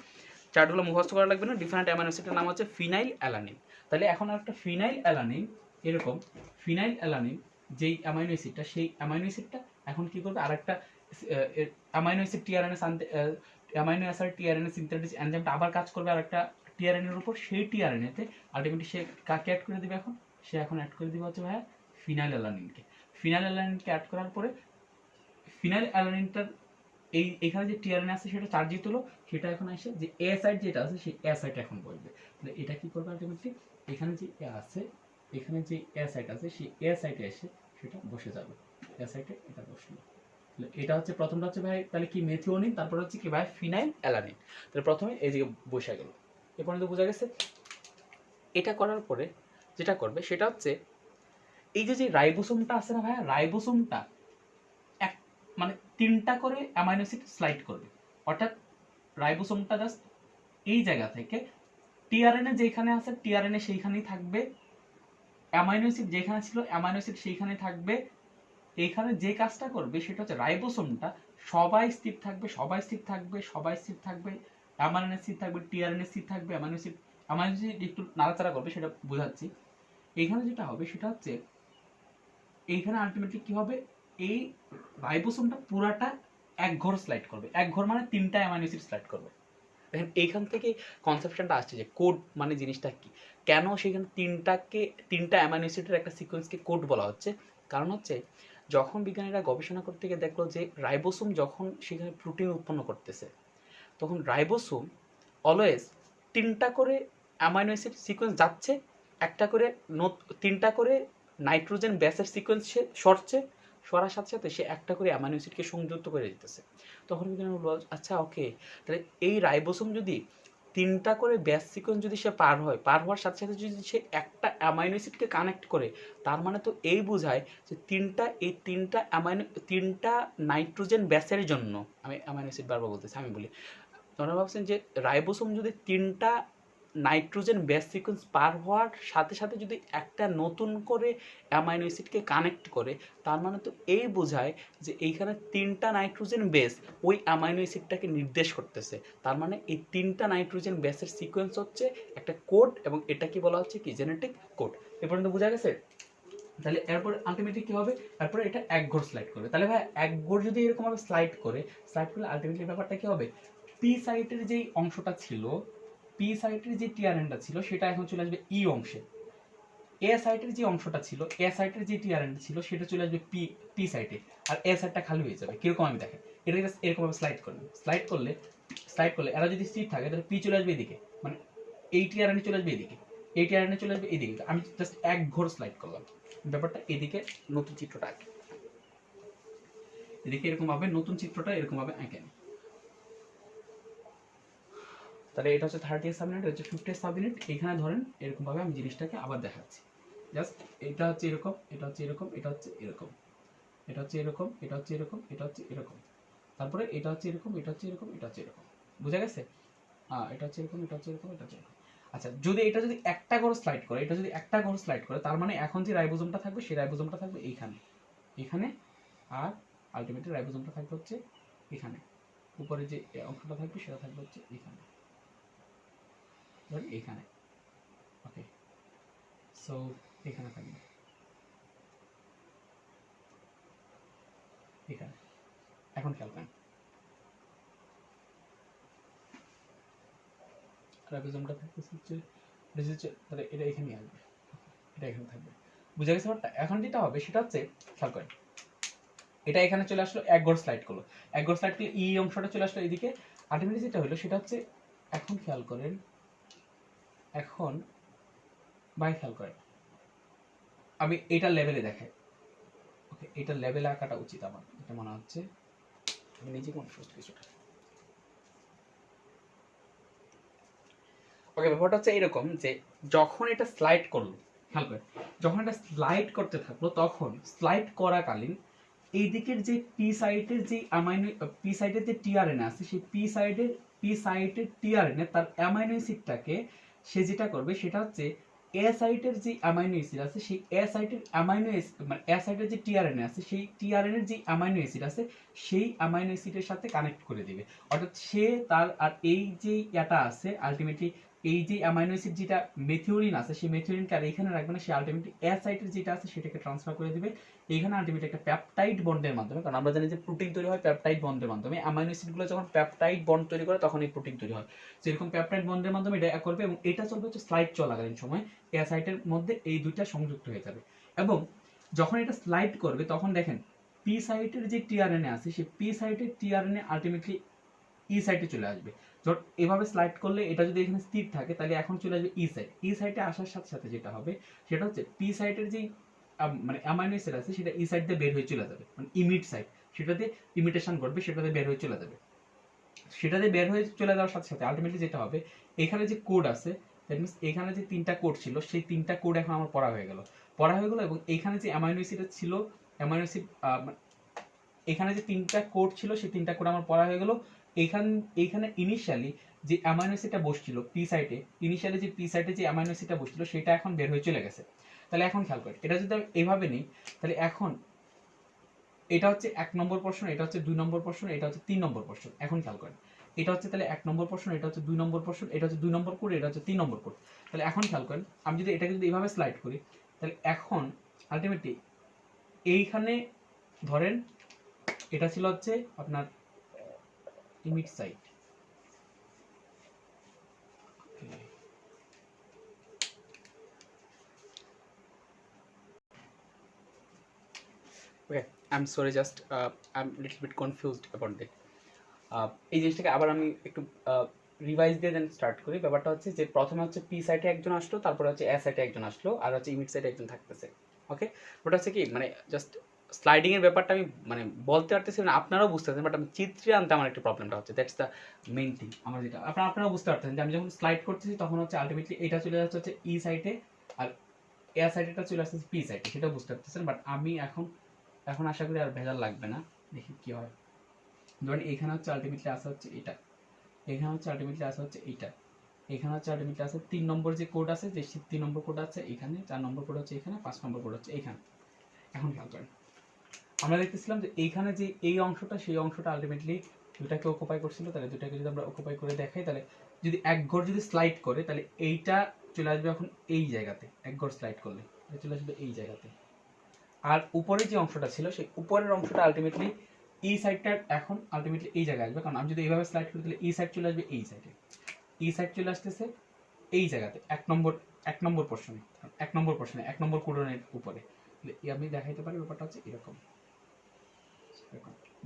চার্টগুলো মুখস্থ করা লাগবে না। ডিফারেন্ট অ্যামাইনো অ্যাসিডের নাম হচ্ছে ফিনাইল অ্যালানিন। তাহলে এখন একটা ফিনাইল অ্যালানিন, এরকম ফিনাইল অ্যালানিন যেই অ্যামাইনো অ্যাসিডটা, সেই অ্যামাইনো অ্যাসিডটা এখন কি করবে, আরেকটা amino acid tRNA amino acid tRNA synthetase এনজাইমটা আবার কাজ করবে আরেকটা টিআরএনএ এর উপর। সেই টিআরএনএতে আলটিমেটলি সে কাকে অ্যাড করে দিবে, এখন সে এখন অ্যাড করে দিবে হচ্ছে ভাইয়া ফিনাইল অ্যালানিনকে। ফিনাইল অ্যালানিনকে অ্যাড করার পরে ফিনাইল অ্যালানিনটার এখানে যে টিআরএনএ আছে সেটা চার্জিত হলো, সেটা এখন আসে যে এ সাইড যেটা আছে সেই এ সাইড এখন বসবে। তাহলে এটা কি করবে আলটিমেটলি, এখানে যে এ আছে, এখানে যে এ সাইড আছে সেই এ সাইডে এসে সেটা বসে যাবে, এ সাইডে এটা বসলো। এটা হচ্ছে প্রথমটা হচ্ছে ভাই, তাহলে কি মেথিওনিন, তারপর হচ্ছে কি ভাই ফিনাইল অ্যালানিন। তাহলে প্রথমে এই দিকে বসে গেল, এ পর্যন্ত বোঝা গেছে। এটা করার পরে যেটা করবে সেটা হচ্ছে এই যে রাইবোসোমটা আছে না ভাইয়া, রাইবোসোমটা এক মানে তিনটা করে অ্যামাইনো অ্যাসিড স্লাইড করবে, অর্থাৎ রাইবোসোমটা জাস্ট এই জায়গা থেকে টিআরএনএ যেখানে আছে টিআরএনএ সেইখানেই থাকবে, অ্যামাইনো অ্যাসিড যেখানে ছিল অ্যামাইনো অ্যাসিড সেইখানে থাকবে। এখানে যে কাজটা করবে সেটা হচ্ছে রাইবোসোমটা সবাই স্থির থাকবে, সবাই স্থির থাকবে, সবাই স্থির থাকবে, অ্যামাইনো স্থির থাকবে, টিআরএনএ স্থির থাকবে, অ্যামাইনো অ্যাসিড একটু নাড়াচাড়া করবে, সেটা বোঝাচ্ছি। এখানে যেটা হবে সেটা হচ্ছে এইখানে আলটিমেটলি কি হবে, এই রাইবোসোমটা পুরাটা এক ঘর স্লাইড করবে। এক ঘর মানে তিনটা অ্যামাইনো অ্যাসিড স্লাইড করবে। দেখেন এইখান থেকে কনসেপশনটা আসছে যে কোড মানে জিনিসটা কি, কেন সেখানে তিনটা অ্যামাইনো অ্যাসিডের একটা সিকোয়েন্সকে কোড বলা হচ্ছে। কারণ হচ্ছে যখন বিজ্ঞানীরা গবেষণা করতে গিয়ে দেখলো যে রাইবোসোম যখন সেখানে প্রোটিন উৎপন্ন করতেছে, তখন রাইবোসোম অলওয়েজ তিনটা করে অ্যামাইনো অ্যাসিড সিকোয়েন্স যাচ্ছে, একটা করে তিনটা করে নাইট্রোজেন বেসের সিকোয়েন্স সে সরছে, সরার সাথে সাথে সে একটা করে অ্যামাইনো অ্যাসিডকে সংযুক্ত করে দিতেছে। তখন বিজ্ঞানী বলল আচ্ছা ওকে, তাহলে এই রাইবোসোম যদি তিনটা করে বেস সিকোয়েন্স যদি সে পার হওয়ার সাথে সাথে যদি সে একটা অ্যামাইনো অ্যাসিডকে কানেক্ট করে, তার মানে তো এই বোঝায় যে তিনটা নাইট্রোজেন বেসের জন্য, আমি অ্যামাইনো অ্যাসিড বারবার বলতেছি, আমি বলি, ওনারা ভাবছেন যে রাইবোসোম যদি তিনটা নাইট্রোজেন বেস সিকোয়েন্স পার হওয়ার সাথে সাথে যদি একটা নতুন করে অ্যামাইনো অ্যাসিডকে কানেক্ট করে, তার মানে তো এই বোঝায় যে এইখানে তিনটা নাইট্রোজেন বেস ওই অ্যামাইনো অ্যাসিডটাকে নির্দেশ করতেছে। তার মানে এই তিনটা নাইট্রোজেন বেসের সিকোয়েন্স হচ্ছে একটা কোড, এবং এটা কি বলা হচ্ছে কি জেনেটিক কোড। এ পর্যন্ত বোঝা গেছে? তাহলে এরপর আলটিমেটলি কি হবে, তারপরে এটা এক ঘর স্লাইড করবে। তাহলে ভাই এক ঘর যদি এরকম ভাবে স্লাইড করলে আলটিমেটলি ব্যাপারটা কি হবে, পি সাইটের যেই অংশটা ছিল, পি সাইটের যে টিআরএনটা ছিল সেটা এখন চলে আসবে ই অংশে। এ সাইটের যে অংশটা ছিল, এ সাইটের যে টিআরএনটা ছিল সেটা চলে আসবে পি সাইটে, আর এ সাইডটা খালি হয়ে যাবে। কিরকম আমি দেখেন, এটা জাস্ট এরকম ভাবে স্লাইড করলে এরা যদি স্থির থাকে তাহলে পি চলে আসবে এদিকে, মানে এই টিআরএন চলে আসবে এদিকে, এই টিআরএন চলে আসবে এদিকে। আমি জাস্ট এক ঘর স্লাইড করলাম, ব্যাপারটা এদিকে নতুন চিত্রটা আঁকে, এদিকে এরকম ভাবে নতুন চিত্রটা এরকম ভাবে আঁকে। তাহলে এটা হচ্ছে 30 সাব ইউনিট, হচ্ছে 50 সাব ইউনিট। এখানে ধরেন এরকম ভাবে আমি জিনিসটাকে আবার দেখাচ্ছি, জাস্ট এটা হচ্ছে এরকম, এটা হচ্ছে এরকম, এটা হচ্ছে এরকম, এটা হচ্ছে এরকম, এটা হচ্ছে এরকম, এটা হচ্ছে এরকম, তারপরে এটা হচ্ছে এরকম, এটা হচ্ছে এরকম, এটা হচ্ছে এরকম। বুঝা গেছে? এটা হচ্ছে এরকম, এটা হচ্ছে এরকম, এটা হচ্ছে এরকম। আচ্ছা যদি এটা যদি একটা করে স্লাইড করে, এটা যদি একটা করে স্লাইড করে, তার মানে এখন যে রাইবোজোমটা থাকবে সেই রাইবোজোমটা থাকবে এইখানে, এখানে, আর আলটিমেটলি রাইবোজোমটা থাকবে হচ্ছে এখানে, উপরে যে অংশটা থাকবে সেটা থাকবে হচ্ছে এখানে, ধরি এখানে। ওকে, সো এখানে থাকবে, এখানে। এখন খেয়াল করেন রাইবোজোমটা থাকতেছে হচ্ছে তাহলে এটা এখানে আসবে, এটা এখানে থাকবে। বুঝা গেছে ব্যাপারটা? এখন যেটা হবে সেটা হচ্ছে, খেয়াল করেন এটা এখানে চলে আসলো, এক ঘর স্লাইড করলো, এক ঘর স্লাইড করলে এই অংশটা চলে আসলো এদিকে। আলটিমেটলি যেটা হলো সেটা হচ্ছে, এখন খেয়াল করেন, এখন খেয়াল করেন, আমি এটা লেভেলে দেখাই। ওকে, এটা লেভেলে আঁকাটা উচিত আমার, এটা মনে হচ্ছে আমি নিজে কনফিউজ কিছুটা। ওকে, ব্যাপারটা হচ্ছে এরকম যে যখন এটা স্লাইড করলো, খেয়াল করেন, যখন এটা স্লাইড করতে থাকলো তখন স্লাইড করাকালীন এই দিকের যে পি সাইটের যে অ্যামাইনো, পি সাইটের যে টিআরএনএ আছে, সেই পি সাইটের টিআরএনএ তার অ্যামাইনো অ্যাসিডটাকে সে যেটা করবে সেটা হচ্ছে এ সাইটের যে অ্যামাইনো অ্যাসিড আছে সেই এ সাইটের অ্যামাইনো অ্যাসিড, মানে এ সাইটের যে টিআরএনএ আছে সেই টিআরএনএ এর যে অ্যামাইনো অ্যাসিড আছে সেই অ্যামাইনো অ্যাসিডের সাথে কানেক্ট করে দিবে। অর্থাৎ সে তার, আর এই যে এটা আছে আলটিমেটলি এই যে অ্যামাইনো অ্যাসিড যেটা মেথিওরিন আছে সেই মেথিওরিনকে আর এখানে রাখবে না, সে আলটিমেটলি এ সাইটের যেটা আছে সেটাকে ট্রান্সফার করে দিবে এইখানে আলটিমেটলি একটা পেপটাইড বন্ডের মাধ্যমে। কারণ আমরা জানি যে প্রোটিন তৈরি হয় পেপটাইড বন্ডের মাধ্যমে, অ্যামাইনো অ্যাসিডগুলো যখন পেপটাইড বন্ড তৈরি করে তখন এই প্রোটিন তৈরি হয়। যেরকম পেপটাইড বন্ডের মাধ্যমে এটা করবে এবং এটা চলবে হচ্ছে স্লাইড চলাকালীন সময় এ সাইটের মধ্যে এই দুইটা সংযুক্ত হয়ে যাবে। এবং যখন এটা স্লাইড করবে তখন দেখেন পি সাইটের যে টিআরএনএ আছে সেই পি সাইটের টিআরএনএ আলটিমেটলি ই সাইটে চলে আসবে। ধর এভাবে স্লাইড করলে এটা যদি এখানে স্থির থাকে তাহলে এখন চলে আসবে ই সাইড। ই সাইডে আসার সাথে সাথে যেটা হবে সেটা হচ্ছে পি সাইটের যে মানে অ্যামাইনো অ্যাসিড আছে সেটা ই সাইড দিয়ে বের হয়ে চলে যাবে, মানে ইমিট সাইড, সেটাতে ইমিটেশন করবে, সেটাতে বের হয়ে চলে যাবে। সেটাতে বের হয়ে চলে যাওয়ার সাথে সাথে আলটিমেটলি যেটা হবে, এখানে যে কোড আছে দ্যাট মিনস এখানে যে তিনটা কোড ছিল সেই তিনটা কোড এখন আমার পড়া হয়ে গেল, এবং এখানে যে অ্যামাইনো অ্যাসিড ছিল, অ্যামাইনো অ্যাসিড এখানে যে তিনটা কোড ছিল সেই তিনটা কোড আমার পড়া হয়ে গেল। এইখানে ইনিশিয়ালি যে অ্যামাইনো অ্যাসিডটা বসছিল পি সাইটে, ইনিশিয়ালি যে পি সাইটে যে অ্যামাইনো অ্যাসিডটা বসছিল সেটা এখন বের হয়ে চলে গেছে। তাহলে এখন খেয়াল করেন এটা যদি আমি এইভাবে নিই তাহলে এখন এটা হচ্ছে 1 নম্বর পোরশন, এটা হচ্ছে 2 নম্বর পোরশন, এটা হচ্ছে 3 নম্বর পোরশন। এখন খেয়াল করেন এটা হচ্ছে তাহলে 1 নম্বর পোরশন, এটা হচ্ছে 2 নম্বর পোরশন, এটা হচ্ছে 2 নম্বর কোড, এটা হচ্ছে 3 নম্বর কোড। তাহলে এখন খেয়াল করেন আমি যদি এটাকে যদি এইভাবে স্লাইড করি তাহলে এখন আলটিমেটলি এইখানে ধরেন এটা ছিল হচ্ছে আপনার ইমিট site, okay I am sorry just I am little bit confused about that. এই জিনিসটাকে আবার আমি একটু রিভাইজ দিয়ে দেন স্টার্ট করি। ব্যাপারটা হচ্ছে যে প্রথমে হচ্ছে পি সাইটে একজন আসলো, তারপরে হচ্ছে এ সাইটে একজন আসলো, আর হচ্ছে ইমিট সাইটে একজন থাকতেছে। ওকে, ওটা হচ্ছে কি মানে জাস্ট স্লাইডিং এর ব্যাপারটা আমি মানে বলতে পারতেছি না, আপনারাও বুঝতে পারছেন, বাট আমি চিত্রে আনতে আমার একটা প্রবলেমটা হচ্ছে, দ্যাটস দ্য মেইন থিং। আমার যেটা আপনারাও বুঝতে পারতেছেন যে আমি যখন স্লাইড করতেছি তখন হচ্ছে আলটিমেটলি এটা চলে যাচ্ছে হচ্ছে ই সাইটে আর এ সাইটেটা চলে আসছে পি সাইটে, সেটা বুঝতে পারতেছেন। বাট আমি এখন আশা করি আর ভেজাল লাগবে না, দেখি কি হয়। ধরেন এখানে হচ্ছে আলটিমেটলি আসা হচ্ছে এটা, এখানে হচ্ছে আলটিমেটলি আসা হচ্ছে এইটা, এখানে হচ্ছে আলটিমেটলি আছে 3 নম্বর যে কোড আছে, যে 3 নম্বর কোড আছে এখানে, 4 নম্বর কোড হচ্ছে এখানে, 5 নম্বর কোড হচ্ছে এখানে। এখন খেয়াল করেন আমরা দেখতেছিলাম যে এইখানে যে এই অংশটা সেই অংশটা আলটিমেটলি দুটাকে অকুপাই করছিল, তাহলে দুটাকে যদি আমরা অকুপাই করে দেখাই তাহলে যদি এক ঘর যদি স্লাইড করে তাহলে এইটা চলে আসবে এখন এই জায়গাতে, এক ঘর স্লাইড করলে চলে আসবে এই জায়গাতে। আর উপরে যে অংশটা ছিল সেই উপরের অংশটা আলটিমেটলি ই সাইডটা এখন আলটিমেটলি এই জায়গায় আসবে, কারণ আমি যদি এইভাবে স্লাইড করি তাহলে ই সাইড চলে আসবে এই সাইডে, ই সাইড চলে আসতেছে এই জায়গাতে এক নম্বর পোর্শনে, এক নম্বর কোডনের উপরে। আমি দেখাইতে পারি ব্যাপারটা হচ্ছে এরকম,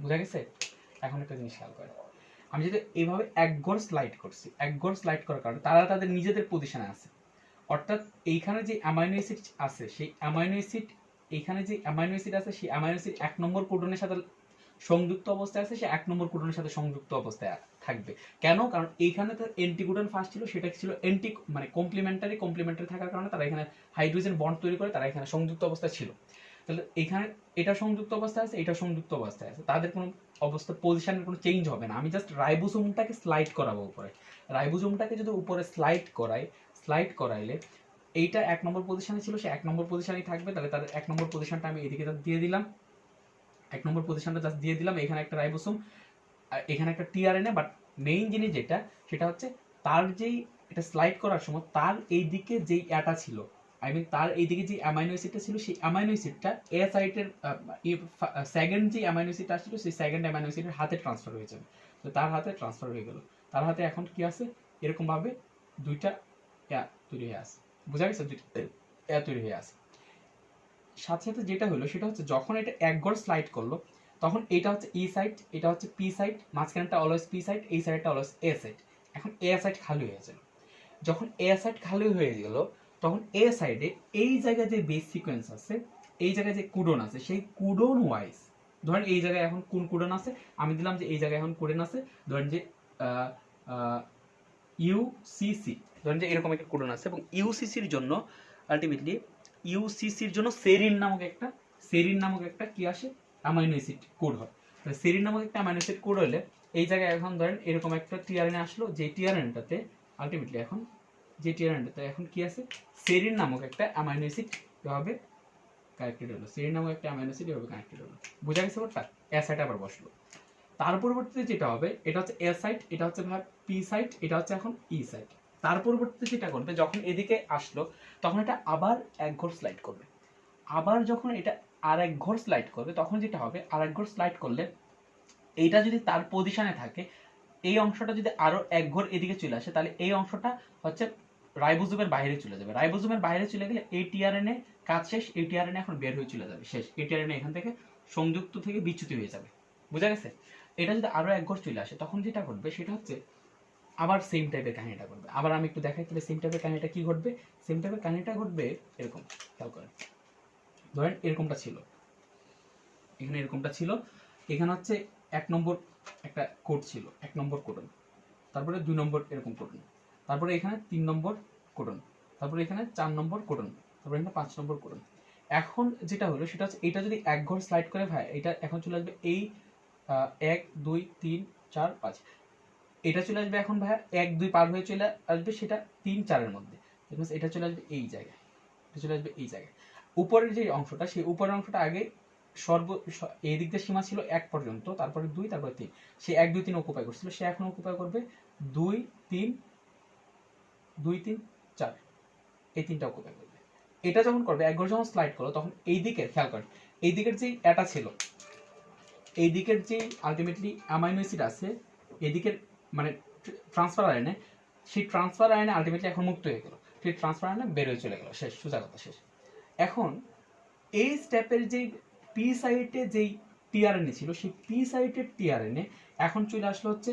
বুঝা গেছে? এখন একটা জিনিস খেয়াল করে আমি যদি এইভাবে এক ঘর স্লাইড করছি, এক ঘর স্লাইড করার কারণে তারা তাদের নিজেদের পজিশনে আছে, অর্থাৎ এইখানে যে অ্যামাইনো অ্যাসিড আছে সেই অ্যামাইনো অ্যাসিড, এইখানে যে অ্যামাইনো অ্যাসিড আছে সেই অ্যামাইনো অ্যাসিড 1 নম্বর কোডনের সাথে সংযুক্ত অবস্থায় আছে, সে 1 নম্বর কোডনের সাথে সংযুক্ত অবস্থায় থাকবে। কেন? কারণ এইখানে তো অ্যান্টিকোডন ফার্স্ট ছিল, সেটা ছিল মানে কমপ্লিমেন্টারি থাকার কারণে তারা এখানে হাইড্রোজেন বন্ড তৈরি করে তারা এখানে সংযুক্ত অবস্থায় ছিল। তাহলে এখানে এটা সংযুক্ত অবস্থায় আছে, এটা সংযুক্ত অবস্থায় আছে, তাদের কোনো অবস্থা পজিশনের কোনো চেঞ্জ হবে না। আমি জাস্ট রাইবোসোমটাকে স্লাইড করাবো উপরে, রাইবোসোমটাকে যদি উপরে স্লাইড স্লাইড করাইলে এইটা 1 নম্বর পজিশনে ছিল, সে 1 নম্বর পজিশনেই থাকবে। তাহলে তার 1 নম্বর পজিশনটা আমি এদিকে দিয়ে দিলাম, 1 নম্বর পজিশনটা জাস্ট দিয়ে দিলাম। এখানে একটা রাইবোসোম, এখানে একটা টিআরএনএ। বাট মেইন জিনিস যেটা, সেটা হচ্ছে তার যেই এটা স্লাইড করার সময় তার এইদিকে যেই অ্যাটা ছিল, আই মিন তার এইদিকে যে অ্যামাইনো অ্যাসিডটা ছিল, সেই অ্যামাইনো অ্যাসিডটা এ সাইটের সেকেন্ড যে অ্যামাইনো অ্যাসিডটা আসছিল, সেই সেকেন্ড অ্যামাইনো অ্যাসিডের হাতে ট্রান্সফার হয়ে যাবে। তো তার হাতে ট্রান্সফার হয়ে গেল। তার হাতে এখন কি আছে, এরকম ভাবে দুইটা তৈরি হয়ে আছে। বোঝা গেছে? দুইটা তৈরি হয়ে আছে। সাথে সাথে যেটা হলো সেটা হচ্ছে যখন এটা এক ঘর স্লাইড করলো, তখন এটা হচ্ছে ই সাইড, এটা হচ্ছে পি সাইড, মাঝখানটা অলওয়েজ পি সাইড, এই সাইডটা অলওয়েজ এ সাইড। এখন এ সাইড খালি হয়ে গেল। যখন এ সাইড খালি হয়ে গেল, তখন এ সাইডে এই জায়গায় যে বেস সিকোয়েন্স আছে, এই জায়গায় যে কোডন আছে, সেই কোডন ওয়াইজ, ধরেন এই জায়গায় এখন কোন কোডন আছে, আমি দিলাম যে এই জায়গায় এখন কোডন আছে, ধরেন যে ইউসিসি, ধরেন যে এরকম একটা কোডন আছে। এবং ইউসিসির জন্য আলটিমেটলি ইউসিসির জন্য সেরিন নামক একটা কি আসে, অ্যামাইনো অ্যাসিড কোড হয়। সেরিন নামক একটা অ্যামাইনো অ্যাসিড কোড হলে এই জায়গায় এখন ধরেন এরকম একটা টিআরএনএ আসলো, যে টিআরএনএটাতে আলটিমেটলি এখন যে টিআরএনএটাতে এখন কি আছে, সেরিন নামক একটা অ্যামাইনো অ্যাসিড এভাবে কানেক্টেড হলো, সেরিন নামক একটা অ্যামাইনো অ্যাসিড এভাবে কানেক্টেড হলো। বোঝা গেছে ব্যাপারটা? এ সাইড আবার বসলো। তার পরবর্তীতে যেটা হবে, এটা হচ্ছে এ সাইড, এটা হচ্ছে পি সাইড, এটা হচ্ছে এখন ই সাইড। তার পরবর্তীতে যেটা করবে, যখন এদিকে আসলো তখন এটা আবার এক ঘর স্লাইড করবে। আবার যখন এটা আর এক ঘর স্লাইড করবে, তখন যেটা হবে, আর এক ঘর স্লাইড করলে এইটা যদি তার পজিশনে থাকে, এই অংশটা যদি আরো এক ঘর এদিকে চলে আসে, তাহলে এই অংশটা হচ্ছে রাইবোজোমের বাইরে চলে যাবে। রাইবোজোমের বাইরে চলে গেলে এই টিআরএনএ কাজ শেষ, এই টিআরএনএ এখন বের হয়ে চলে যাবে, শেষ। এই টিআরএনএ এখান থেকে সংযুক্ত থেকে বিচ্যুতি হয়ে যাবে। বোঝা গেছে? এটা যদি আরো এক ঘর চলে আসে, তখন যেটা ঘটবে সেটা হচ্ছে আবার সেম টাইপের কাহিনীটা ঘটবে। আবার আমি একটু দেখাই তাহলে সেম টাইপের কাহিনীটা কি ঘটবে। সেম টাইপের কাহিনীটা ঘটবে এরকম, খেয়াল করেন। ধরেন এরকমটা ছিল, এখানে এরকমটা ছিল, এখানে হচ্ছে 1 নম্বর একটা কোড ছিল, 1 নম্বর কোডন, তারপরে 2 নম্বর এরকম কোডন, তারপরে এখানে 3 নম্বর কোডন, তারপরে এখানে 4 নম্বর কোডন, তারপরে এখানে 5 নম্বর কোডন। এখন যেটা হলো সেটা হচ্ছে এটা যদি এক ঘর স্লাইড করে ভাই, এটা এখন চলে আসবে এই 1 2 3 4 5, এটা চলে আসবে এখন ভাই 1 2 পার হয়ে চলে আসবে সেটা 3 4 এর মধ্যে। এটা চলে আসবে এই জায়গায়, এটা চলে আসবে এই জায়গায়। উপরের যে অংশটা, সেই উপরের অংশটা আগে এই দিক দিয়ে সীমা ছিল 1 পর্যন্ত, তারপরে 2, তারপরে 3। সে 1 2 3 অকুপাই করছিল, সে এখন অকুপাই করবে 2 3 2 3 4, এই তিনটা অকুপাই করবে। এটা যখন করবে, এক ঘর যখন স্লাইড করো, তখন এই দিকের, খেয়াল করেন, এই দিকের যে এটা ছিল, এই দিকের যে আলটিমেটলি অ্যামাইনো অ্যাসিড আছে, এদিকের মানে ট্রান্সফার আয়নে, সেই ট্রান্সফার আয়নে আলটিমেটলি এখন মুক্ত হয়ে গেল, সেই ট্রান্সফার আয়নে বের হয়ে চলে গেল, শেষ, সোজা কথা, শেষ। এখন এই স্টেপের যে পি সাইটে যেই টিআরএনএ ছিল, সেই পি সাইটের টিআরএনএ এখন চলে আসলো হচ্ছে,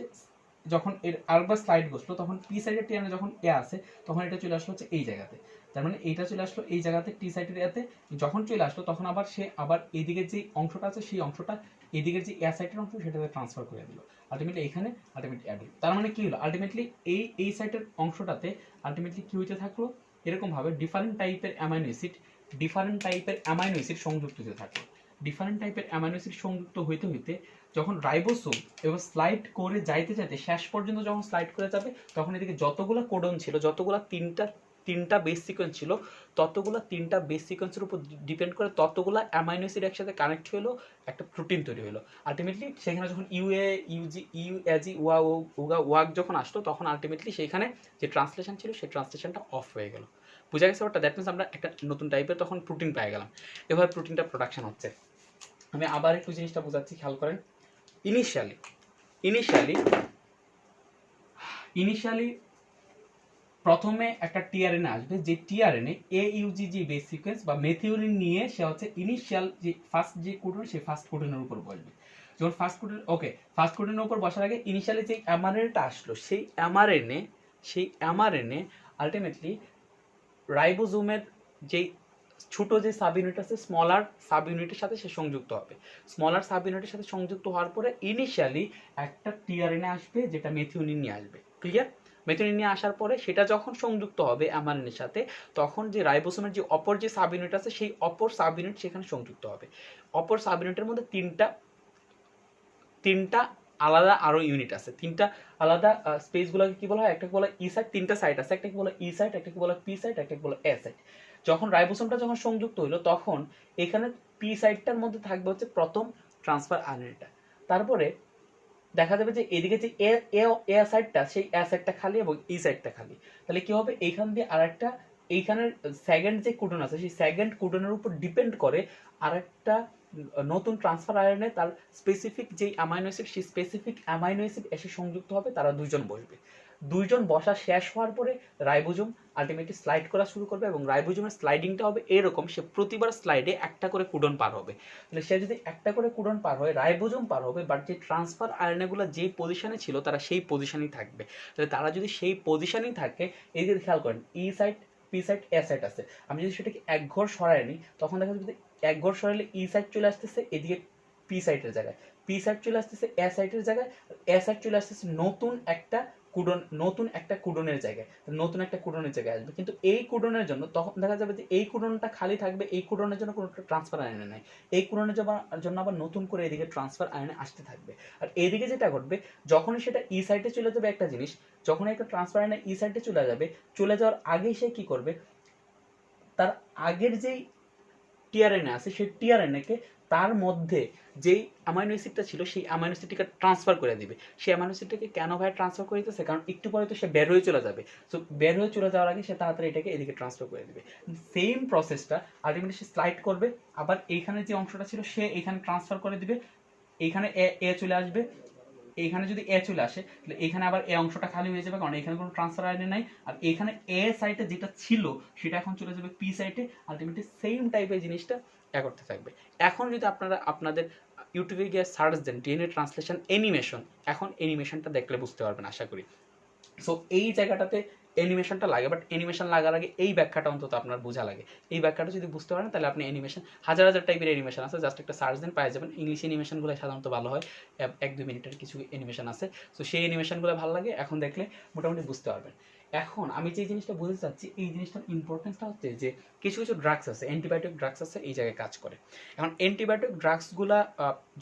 যখন এর আরেকবার স্লাইড বসলো, তখন পি সাইটের টিআরএনএ যখন এ আসে, তখন এটা চলে আসলো হচ্ছে এই জায়গাতে। তার মানে এইটা চলে আসলো এই জায়গাতে, টি সাইটের এতে যখন চলে আসলো, তখন আবার সে আবার এইদিকের যে অংশটা আছে, সেই অংশটা এদিকের যে এ সাইটের অংশ, সেটাতে ট্রান্সফার করে দিল আলটিমেটলি এখানে, আলটিমেটলি অ্যাড হলো। তার মানে কি হলো, আলটিমেটলি এই সাইটের অংশটাতে আলটিমেটলি কি হইতে থাকলো, এরকম ভাবে ডিফারেন্ট টাইপের অ্যামাইনো অ্যাসিড সংযুক্ত হতে থাকলো। ডিফারেন্ট টাইপের অ্যামাইনো অ্যাসিড সংযুক্ত হইতে হইতে যখন রাইবোসোম এবং স্লাইড করে যাইতে যাইতে শেষ পর্যন্ত যখন স্লাইড করে যাবে, তখন এদিকে যতগুলো কোডন ছিল, যতগুলো তিনটা বেস সিকোয়েন্স ছিল, ততগুলো তিনটা বেস সিকোয়েন্সের উপর ডিপেন্ড করে ততগুলো অ্যামাইনো অ্যাসিড একসাথে কানেক্ট হলো, একটা প্রোটিন তৈরি হলো। আলটিমেটলি সেখানে যখন ওয়াক যখন আসলো, তখন আলটিমেটলি সেখানে যে ট্রান্সলেশন ছিল, সেই ট্রান্সলেশনটা অফ হয়ে গেল। বোঝা গেছে ওটা? দ্যাট মিনস আমরা একটা নতুন টাইপের তখন প্রোটিন পেয়ে গেলাম। এভাবে প্রোটিনটা প্রোডাকশন হচ্ছে। আমি আবার একটু জিনিসটা বোঝাচ্ছি, খেয়াল করেন। ইনিশিয়ালি প্রথমে একটা টিআরএনএ আসবে, যে টিআরএনএ AUG বেস সিকোয়েন্স বা মেথিওনিন নিয়ে সে হচ্ছে ইনিশিয়াল যে ফার্স্ট যে কোডন, সেই ফার্স্ট কোডনের উপর বসবে। যখন ফার্স্ট কোডনের উপর বসার আগে ইনিশিয়ালি যে এমআরএনএটা আসলো, সেই এমআরএনএ আলটিমেটলি রাইবোজোমের যে ছোট যে সাব ইউনিট আছে, স্মলার সাব ইউনিটের সাথে সে সংযুক্ত হবে। স্মলার সাব ইউনিটের সাথে সংযুক্ত হওয়ার পরে ইনিশিয়ালি একটা টিআরএনএ আসবে, যেটা মেথিওনিন নিয়ে আসবে। ক্লিয়ার? মেথিওনিন নিয়ে আসার পরে সেটা যখন সংযুক্ত হবে অ্যামাইনোর সাথে, তখন যে রাইবোসোমের যে অপর যে সাব ইউনিট আছে, সেই অপর সাব ইউনিট সেখানে সংযুক্ত হবে। অপর সাব ইউনিটের মধ্যে তিনটা আলাদা আরও ইউনিট আছে, তিনটা আলাদা স্পেসগুলোকে কি বলা হয়, একটাকে বলা ই সাইট, তিনটা সাইট আছে, একটাকে বলা ই সাইট, একটাকে বলা পি সাইট, একটাকে বলা এ সাইট। যখন রাইবোসোমটা যখন সংযুক্ত হইলো তখন এখানে পি সাইটটার মধ্যে থাকবে হচ্ছে প্রথম ট্রান্সফার আরএনএটা, তারপরে দেখা যাবে যে এদিকে যে এ এ সাইডটা, সেই এ সাইডটা খালি এবং ই সাইডটা খালি। তাহলে কি হবে, এইখান দিয়ে আরেকটা, এইখানের সেকেন্ড যে কোডন আছে সেই সেকেন্ড কোডনের উপর ডিপেন্ড করে আরেকটা নতুন ট্রান্সফার আরএনএ তার স্পেসিফিক যেই অ্যামাইনো অ্যাসিড, সেই স্পেসিফিক অ্যামাইনো অ্যাসিড এসে সংযুক্ত হবে, তারা দুইজন বসবে। দুইজন বসা শেষ হওয়ার পরে রাইবোজোম আলটিমেটলি স্লাইড করা শুরু করবে এবং রাইবোজোমের স্লাইডিংটা হবে এরকম, সে প্রতিবার স্লাইডে একটা করে কোডন পার হবে। তাহলে সে যদি একটা করে কোডন পার হয়, রাইবোজোম পার হবে, বাট যে ট্রান্সফার আরএনএগুলো যেই পজিশনে ছিল তারা সেই পজিশনেই থাকবে। তাহলে তারা যদি সেই পজিশনেই থাকে, এই যে খেয়াল করেন ই সাইড, পি সাইড, এ সাইড আছে, আমি যদি সেটাকে এক ঘর সরাই নিই তখন দেখা যাবে এক ঘর সরাইলে ই সাইড চলে আসতেছে এদিকে পি সাইডের জায়গায়, পি সাইড চলে আসতেছে এ সাইডের জায়গায়, এ সাইড চলে আসতেছে নতুন একটা কুডন, নতুন একটা কুডনের জায়গায়, নতুন একটা কুডনের জায়গায় আসবে। কিন্তু এই কুডনের জন্য তখন দেখা যাবে যে এই কুডনটা খালি থাকবে, এই কুডনের জন্য কোনো ট্রান্সফার আয়নে নাই, এই কুডনের জন্য আবার নতুন করে এদিকে ট্রান্সফার আয়নে আসতে থাকবে। আর এদিকে যেটা ঘটবে, যখনই সেটা ই সাইডে চলে যাবে একটা জিনিস, যখন একটা ট্রান্সফার আয়নে ই সাইডে চলে যাবে, চলে যাওয়ার আগেই সে কি করবে, তার আগের যেই টিআরএনএ আছে সেই টিআরএনএকে তার মধ্যে যেই অ্যামাইনো অ্যাসিডটা ছিল সেই অ্যামাইনো অ্যাসিডটাকে ট্রান্সফার করে দিবে। সেই অ্যামাইনো অ্যাসিডটাকে কেন ভাই ট্রান্সফার করে দিতেছে, কারণ একটু পরে তো সে বের হয়ে চলে যাবে, সো বের হয়ে চলে যাওয়ার আগে সে তাড়াতাড়ি এটাকে এদিকে ট্রান্সফার করে দিবে। সেম প্রসেসটা আলটিমেটলি সে স্লাইড করবে, আবার এইখানে যে অংশটা ছিল সে এইখানে ট্রান্সফার করে দিবে, এইখানে এ চলে আসবে, এইখানে যদি এ চলে আসে তাহলে এখানে আবার এ অংশটা খালি হয়ে যাবে, কারণ এখানে কোনো ট্রান্সফার আইডি নাই। আর এখানে এ সাইটে যেটা ছিল সেটা এখন চলে যাবে পি সাইটে, আলটিমেটলি সেম টাইপের জিনিসটা করতে থাকবে। এখন যদি আপনারা আপনাদের ইউটিউবে গিয়ে সার্চ দেন ডিএনএ ট্রান্সলেশন অ্যানিমেশন, এখন অ্যানিমেশনটা দেখলে বুঝতে পারবেন আশা করি। সো এই জায়গাটাতে অ্যানিমেশনটা লাগে, বাট অ্যানিমেশন লাগার আগে এই ব্যাখ্যাটা অন্তত আপনার বোঝা লাগে। এই ব্যাখ্যাটা যদি বুঝতে পারেন তাহলে আপনি অ্যানিমেশন, হাজার হাজার টাইপের অ্যানিমেশন আছে, জাস্ট একটা সার্চ দেন পাই যাবেন। ইংলিশ অ্যানিমেশনগুলো সাধারণত ভালো হয়, 1-2 মিনিটের কিছু অ্যানিমেশন আছে, সো সেই অ্যানিমেশনগুলো ভালো লাগে, এখন দেখলে মোটামুটি বুঝতে পারবেন। এখন আমি যে জিনিসটা বলতে চাচ্ছি, এই জিনিসটার ইম্পর্টেন্সটা হচ্ছে যে কিছু কিছু ড্রাগস আছে, অ্যান্টিবায়োটিক ড্রাগস আছে এই জায়গায় কাজ করে। এখন অ্যান্টিবায়োটিক ড্রাগসগুলা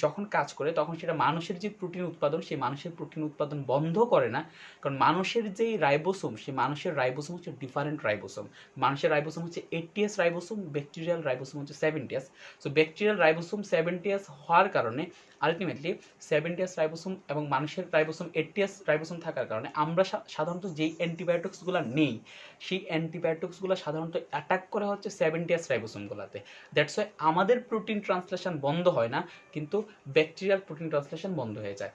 যখন কাজ করে তখন সেটা মানুষের যে প্রোটিন উৎপাদন, সেই মানুষের প্রোটিন উৎপাদন বন্ধ করে না, কারণ মানুষের যেই রাইবোসোম, সেই মানুষের রাইবোসোম হচ্ছে ডিফারেন্ট রাইবোসোম। মানুষের রাইবোসোম হচ্ছে 80S রাইবোসোম, ব্যাকটেরিয়াল রাইবোসোম হচ্ছে 70S। So bacterial ribosome 70S হওয়ার কারণে আলটিমেটলি 70S রাইবোসোম এবং মানুষের রাইবোসোম 80S রাইবোসোম থাকার কারণে আমরা সাধারণত যেই অ্যান্টিবায়োটিক্সগুলো নেই, সেই অ্যান্টিবায়োটিক্সগুলো সাধারণত অ্যাটাক করা হচ্ছে 70S রাইবোসোমগুলোতে। দ্যাটস ওয়াই আমাদের প্রোটিন ট্রান্সলেশন বন্ধ হয় না, কিন্তু ব্যাকটেরিয়াল প্রোটিন ট্রান্সলেশন বন্ধ হয়ে যায়।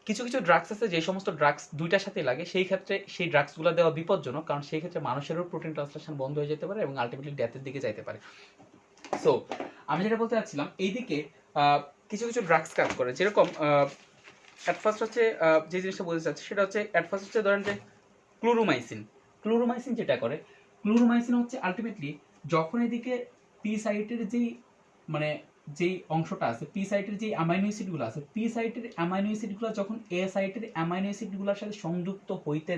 কিছু কিছু ড্রাগস আছে যে সমস্ত ড্রাগস দুইটার সাথে লাগে, সেই ক্ষেত্রে সেই ড্রাগসগুলো দেওয়া বিপজ্জনক, কারণ সেই ক্ষেত্রে মানুষেরও প্রোটিন ট্রান্সলেশন বন্ধ হয়ে যেতে পারে এবং আলটিমেটলি ডেথের দিকে যাইতে পারে। সো আমি যেটা বলতে চাচ্ছিলাম, এইদিকে কিছু কিছু ড্রাগস কাজ করে, যেরকম অ্যাট ফার্স্ট হচ্ছে যে জিনিসটা বলতে চাচ্ছি সেটা হচ্ছে, অ্যাট ফার্স্ট হচ্ছে ধরেন যে ক্লোরোমাইসিন। ক্লোরোমাইসিন যেটা করে, ক্লোরোমাইসিন হচ্ছে আলটিমেটলি যখন এদিকে পি সাইটের যেই মানে যেই অংশটা আছে, পি সাইটের যেই অ্যামাইনো অ্যাসিডগুলো আছে, পি সাইটের অ্যামাইনো অ্যাসিডগুলো যখন এ সাইটের অ্যামাইনো অ্যাসিডগুলোর সাথে সংযুক্ত হইতে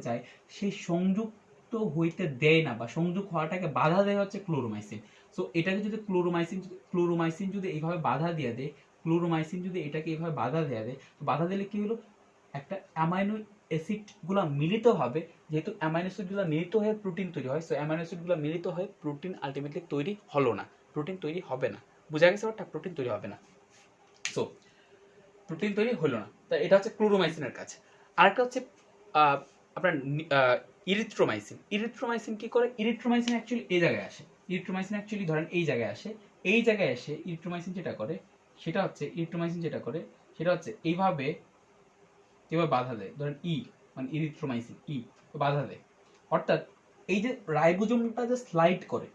যায়, সেই সংযুক্ত হইতে দেয় না বা সংযুক্ত হওয়াটাকে বাধা দেয় হচ্ছে ক্লোরোমাইসিন। সো এটাকে যদি ক্লোরোমাইসিন যদি এইভাবে বাধা দিয়ে দেয়, ক্লোরোমাইসিন যদি এটাকে এইভাবে বাধা দেওয়া দেয়, তো বাধা দিলে কি হলো, একটা অ্যামাইনো অ্যাসিডগুলো মিলিত হবে, যেহেতু অ্যামাইনো অ্যাসিডগুলো মিলিত হয়ে প্রোটিন তৈরি হয়, সো অ্যামাইনো অ্যাসিডগুলো মিলিত হয়ে প্রোটিন আলটিমেটলি তৈরি হলো না, প্রোটিন তৈরি হবে না, বোঝা গেছে ব্যাপারটা, প্রোটিন তৈরি হবে না। সো প্রোটিন তৈরি হলো না, তা এটা হচ্ছে ক্লোরোমাইসিনের কাজ। আরেকটা হচ্ছে আপনার ইরিথ্রোমাইসিন। ইরিথ্রোমাইসিন কি করে, ইরিথ্রোমাইসিন অ্যাকচুয়ালি এই জায়গায় আসে, ইরিথ্রোমাইসিন অ্যাকচুয়ালি ধরেন এই জায়গায় আসে, এই জায়গায় এসে ইরিথ্রোমাইসিন যেটা করে সেটা হচ্ছে, এইভাবে বাধা দেয়, ধরেন মানে ইরিথ্রোমাইসিন বাধা দেয়। অর্থাৎ এই যে রাইবোজোমটা যে স্লাইড করে,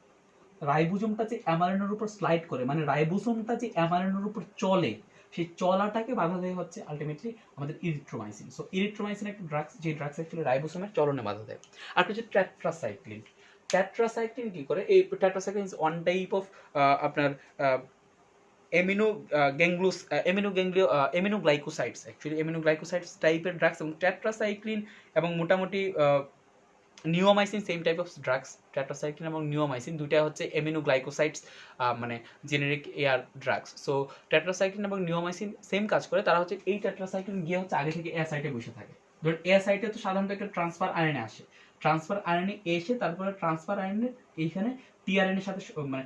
রাইবোজোমটা যে অ্যামাইনোর উপর স্লাইড করে, মানে রাইবোসোমটা যে অ্যামাইনোর উপর চলে, সেই চলাটাকে বাধা দেয় হচ্ছে আলটিমেটলি আমাদের ইরিথ্রোমাইসিন। সো ইরিথ্রোমাইসিন একটা ড্রাগস, যে ড্রাগস অ্যাকচুয়ালি রাইবোসোমের চলনে বাধা দেয়। আর হচ্ছে টেট্রাসাইক্লিন। টেট্রাসাইক্লিন কি করে, এই tetracycline is one type of আপনার এমিনোগ্লাইকোসাইডস, অ্যাকচুয়ালি এমিনোগ্লাইকোসাইডস টাইপের ড্রাগস, এবং টেট্রাসাইক্লিন এবং মোটামুটি neomycin same type of drugs, tetracycline এবং নিওমাইসিন দুইটা হচ্ছে এমিনোগ্লাইকোসাইডস, মানে generic air drugs. So tetracycline এবং নিওমাইসিন সেম কাজ করে। তারা হচ্ছে এই টেট্রাসাইক্লিন গিয়ে হচ্ছে আগে থেকে এ সাইটে বসে থাকে। ধরুন এ সাইটে তো সাধারণত একটা ট্রান্সফার আরএনএ আসে, ট্রান্সফার আরএনএ এসে তারপরে ট্রান্সফার আরএনএ এইখানে টিআরএনএর সাথে মানে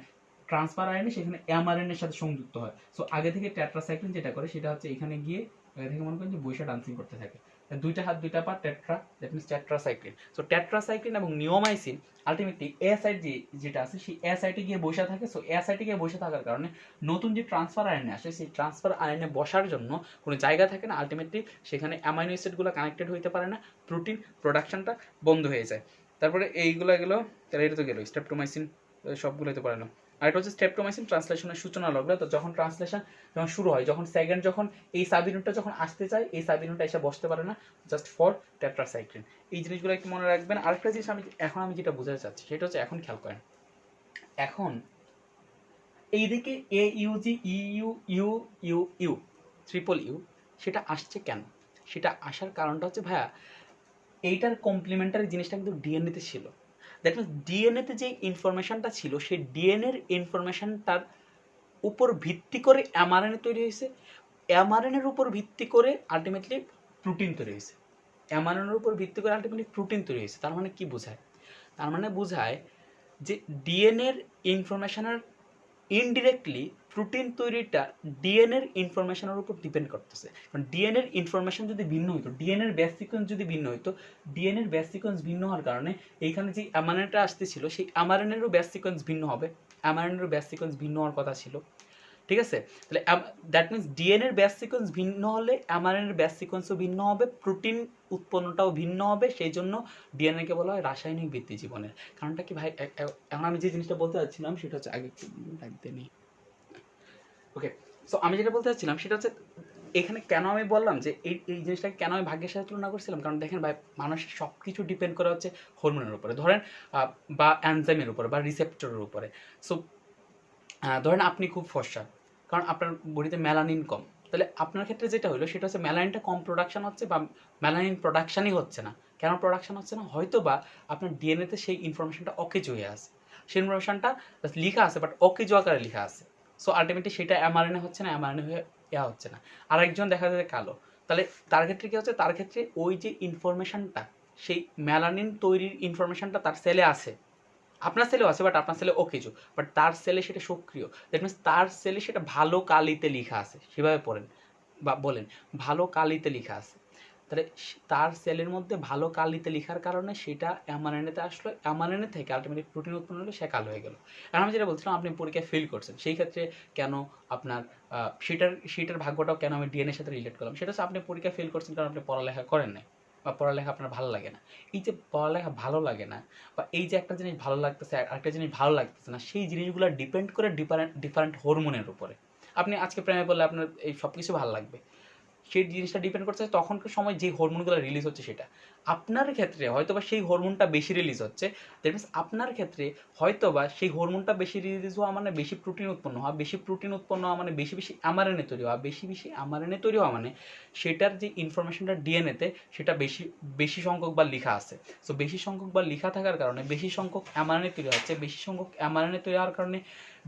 ট্রান্সফার আরএনএ সেখানে এমআরএনএর সাথে সংযুক্ত হয়। সো আগে থেকে টেট্রাসাইক্লিন যেটা করে সেটা হচ্ছে এখানে গিয়ে আগে থেকে মনে করেন যে বৈশা ডান্সিং করতে থাকে, দুইটা হাত দুইটা পা tetra, that means tetracycline. So tetracycline এবং নিওমাইসিন আলটিমেটলি এ সাইট যেটা আছে সেই এ সাইটে গিয়ে বসে থাকে। সো এ সাইটে গিয়ে বসে থাকার কারণে নতুন যে ট্রান্সফার আরএনএ আসে সেই ট্রান্সফার আরএনএ বসার জন্য কোনো জায়গা থাকে না, আলটিমেটলি সেখানে অ্যামাইনো অ্যাসিডগুলো কানেক্টেড হইতে পারে না, প্রোটিন প্রোডাকশনটা বন্ধ হয়ে যায়। তারপরে এইগুলো গেলো, তাহলে এটা তো গেলো স্ট্রেপ্টোমাইসিন, সবগুলো হতে পারে না। আর এটা হচ্ছে স্ট্রেপ্টোমাইসিন ট্রান্সলেশনের সূচনা লগ্ন। তো যখন ট্রান্সলেশন যখন শুরু হয়, যখন সেকেন্ড যখন এই সাব ইউনিটটা যখন আসতে চায়, এই সাব ইউনিটটা এসে বসতে পারে না, জাস্ট ফর টেট্রাসাইক্লিন। এই জিনিসগুলো একটু মনে রাখবেন। আরেকটা জিনিস আমি যেটা বোঝাতে চাচ্ছি সেটা হচ্ছে, এখন খেয়াল করেন, এখন এইদিকে A U G U U U U triple U সেটা আসছে কেন? সেটা আসার কারণটা হচ্ছে ভাইয়া এইটার কমপ্লিমেন্টারি জিনিসটা কিন্তু ডিএনএতে ছিল। দ্যাট মিনস ডিএনএতে যে ইনফরমেশনটা ছিল সেই ডিএনএর ইনফরমেশনটার উপর ভিত্তি করে এমআরএনএ তৈরি হয়েছে, এমআরএনএর উপর ভিত্তি করে আলটিমেটলি প্রোটিন তৈরি হয়েছে, এমআরএনএর উপর ভিত্তি করে আলটিমেটলি প্রোটিন তৈরি হয়েছে। তার মানে কি বোঝায়? তার মানে বোঝায় যে ডিএনএর ইনফরমেশনের ইনডিরেক্টলি প্রোটিন তৈরিটা ডিএনএর ইনফরমেশনের উপর ডিপেন্ড করতেছে। কারণ ডিএনএর ইনফরমেশন যদি ভিন্ন হইতো, ডিএনএর বেস সিকোয়েন্স যদি ভিন্ন হইতো, ডিএনএর বেস সিকোয়েন্স ভিন্ন হওয়ার কারণে এইখানে যে এমআরএনএটা আসতেছিল সেই এমআরএনএরও বেস সিকোয়েন্স ভিন্ন হবে, এমআরএনএরও বেস সিকোয়েন্স ভিন্ন হওয়ার কথা ছিল। ঠিক আছে? তাহলে দ্যাট মিনস ডিএনএর বেস সিকোয়েন্স ভিন্ন হলে এমআরএনএর বেস সিকোয়েন্সও ভিন্ন হবে, প্রোটিন উৎপন্নটাও ভিন্ন হবে। সেই জন্য ডিএনএকে বলা হয় রাসায়নিক ভিত্তি জীবনের। কারণটা কি ভাই? এখন আমি যে জিনিসটা বলতে চাচ্ছিলাম সেটা হচ্ছে, আগে লাগতে নেই, ওকে। সো আমি যেটা বলতে চাচ্ছিলাম সেটা হচ্ছে, এখানে কেন আমি বললাম যে এই এই জিনিসটাকে কেন আমি ভাগ্যের সাথে তুলনা করছিলাম, কারণ দেখেন ভাই, মানুষের সব কিছু ডিপেন্ড করা হচ্ছে হরমোনের উপরে, ধরেন বা এনজাইমের উপরে বা রিসেপ্টরের উপরে। সো ধরেন আপনি খুব ফর্সা, কারণ আপনার বডিতে মেলানিন কম, তাহলে আপনার ক্ষেত্রে যেটা হলো সেটা হচ্ছে মেলানিনটা কম প্রোডাকশন হচ্ছে বা মেলানিন প্রোডাকশানই হচ্ছে না। কেন প্রোডাকশন হচ্ছে না? হয়তো বা আপনার ডিএনএতে সেই ইনফরমেশনটা অকেজ হয়ে আছে, সেই ইনফরমেশনটা লিখা আছে বাট অকেজ আকারে লিখা আছে। সো আলটিমেটলি সেটা এমআরএনএ হচ্ছে না, এমআরএনএ হয়ে ইয়া হচ্ছে না। আরেকজন দেখা যায় কালো, তাহলে তার ক্ষেত্রে কী হচ্ছে? তার ক্ষেত্রে ওই যে ইনফরমেশনটা, সেই মেলানিন তৈরির ইনফরমেশনটা তার সেলে আছে, আপনার সেলেও আছে বাট আপনার সেলে ওকেজো, বাট তার সেলে সেটা সক্রিয়। দ্যাট মিনস তার সেলে সেটা ভালো কালিতে লেখা আছে, সেভাবে পড়েন বা বলেন ভালো কালিতে লেখা আছে। তাহলে তার সেলের মধ্যে ভালো কালিতে লেখার কারণে সেটা এমআরএনএতে আসলো, এমআরএনএ থেকে আলটিমেটলি প্রোটিন উৎপন্ন হলো, সে কালো হয়ে গেল। এখন আমি যেটা বলছিলাম, আপনি পরীক্ষায় ফেল করছেন, সেই ক্ষেত্রে কেন আপনার সেটার ভাগ্যটাও কেন আমি ডিএনএর সাথে রিলেট করলাম? সেটা হচ্ছে আপনি পরীক্ষায় ফেল করছেন কারণ আপনি পড়ালেখা করেন নাই বা পড়ালেখা আপনার ভালো লাগে না। এই যে পড়ালেখা ভালো লাগে না বা এই যে একটা জিনিস ভালো লাগতেছে আরেকটা জিনিস ভালো লাগতেছে না, সেই জিনিসগুলো ডিপেন্ড করে ডিফারেন্ট হরমোনের উপরে। আপনি আজকে প্রেমে পড়লে আপনার এই সব কিছু ভালো লাগবে, সেই জিনিসটা ডিপেন্ড করছে তখনকার সময় যে হরমোনগুলো রিলিজ হচ্ছে সেটা। আপনার ক্ষেত্রে হয়তো বা সেই হরমোনটা বেশি রিলিজ হচ্ছে, দ্যাট মিনস আপনার ক্ষেত্রে হয়তো বা সেই হরমোনটা বেশি রিলিজ হওয়া মানে বেশি প্রোটিন উৎপন্ন হওয়া, বেশি প্রোটিন উৎপন্ন হওয়া মানে বেশি বেশি এমআরএনএ তৈরি হওয়া, বেশি বেশি এমআরএনএ তৈরি হওয়া মানে সেটার যে ইনফরমেশনটা ডিএনএতে সেটা বেশি বেশি সংখ্যক বার লেখা আছে। সো বেশি সংখ্যক বার লেখা থাকার কারণে বেশি সংখ্যক এমআরএনএ তৈরি হচ্ছে, বেশি সংখ্যক এমআরএনএ তৈরি হওয়ার কারণে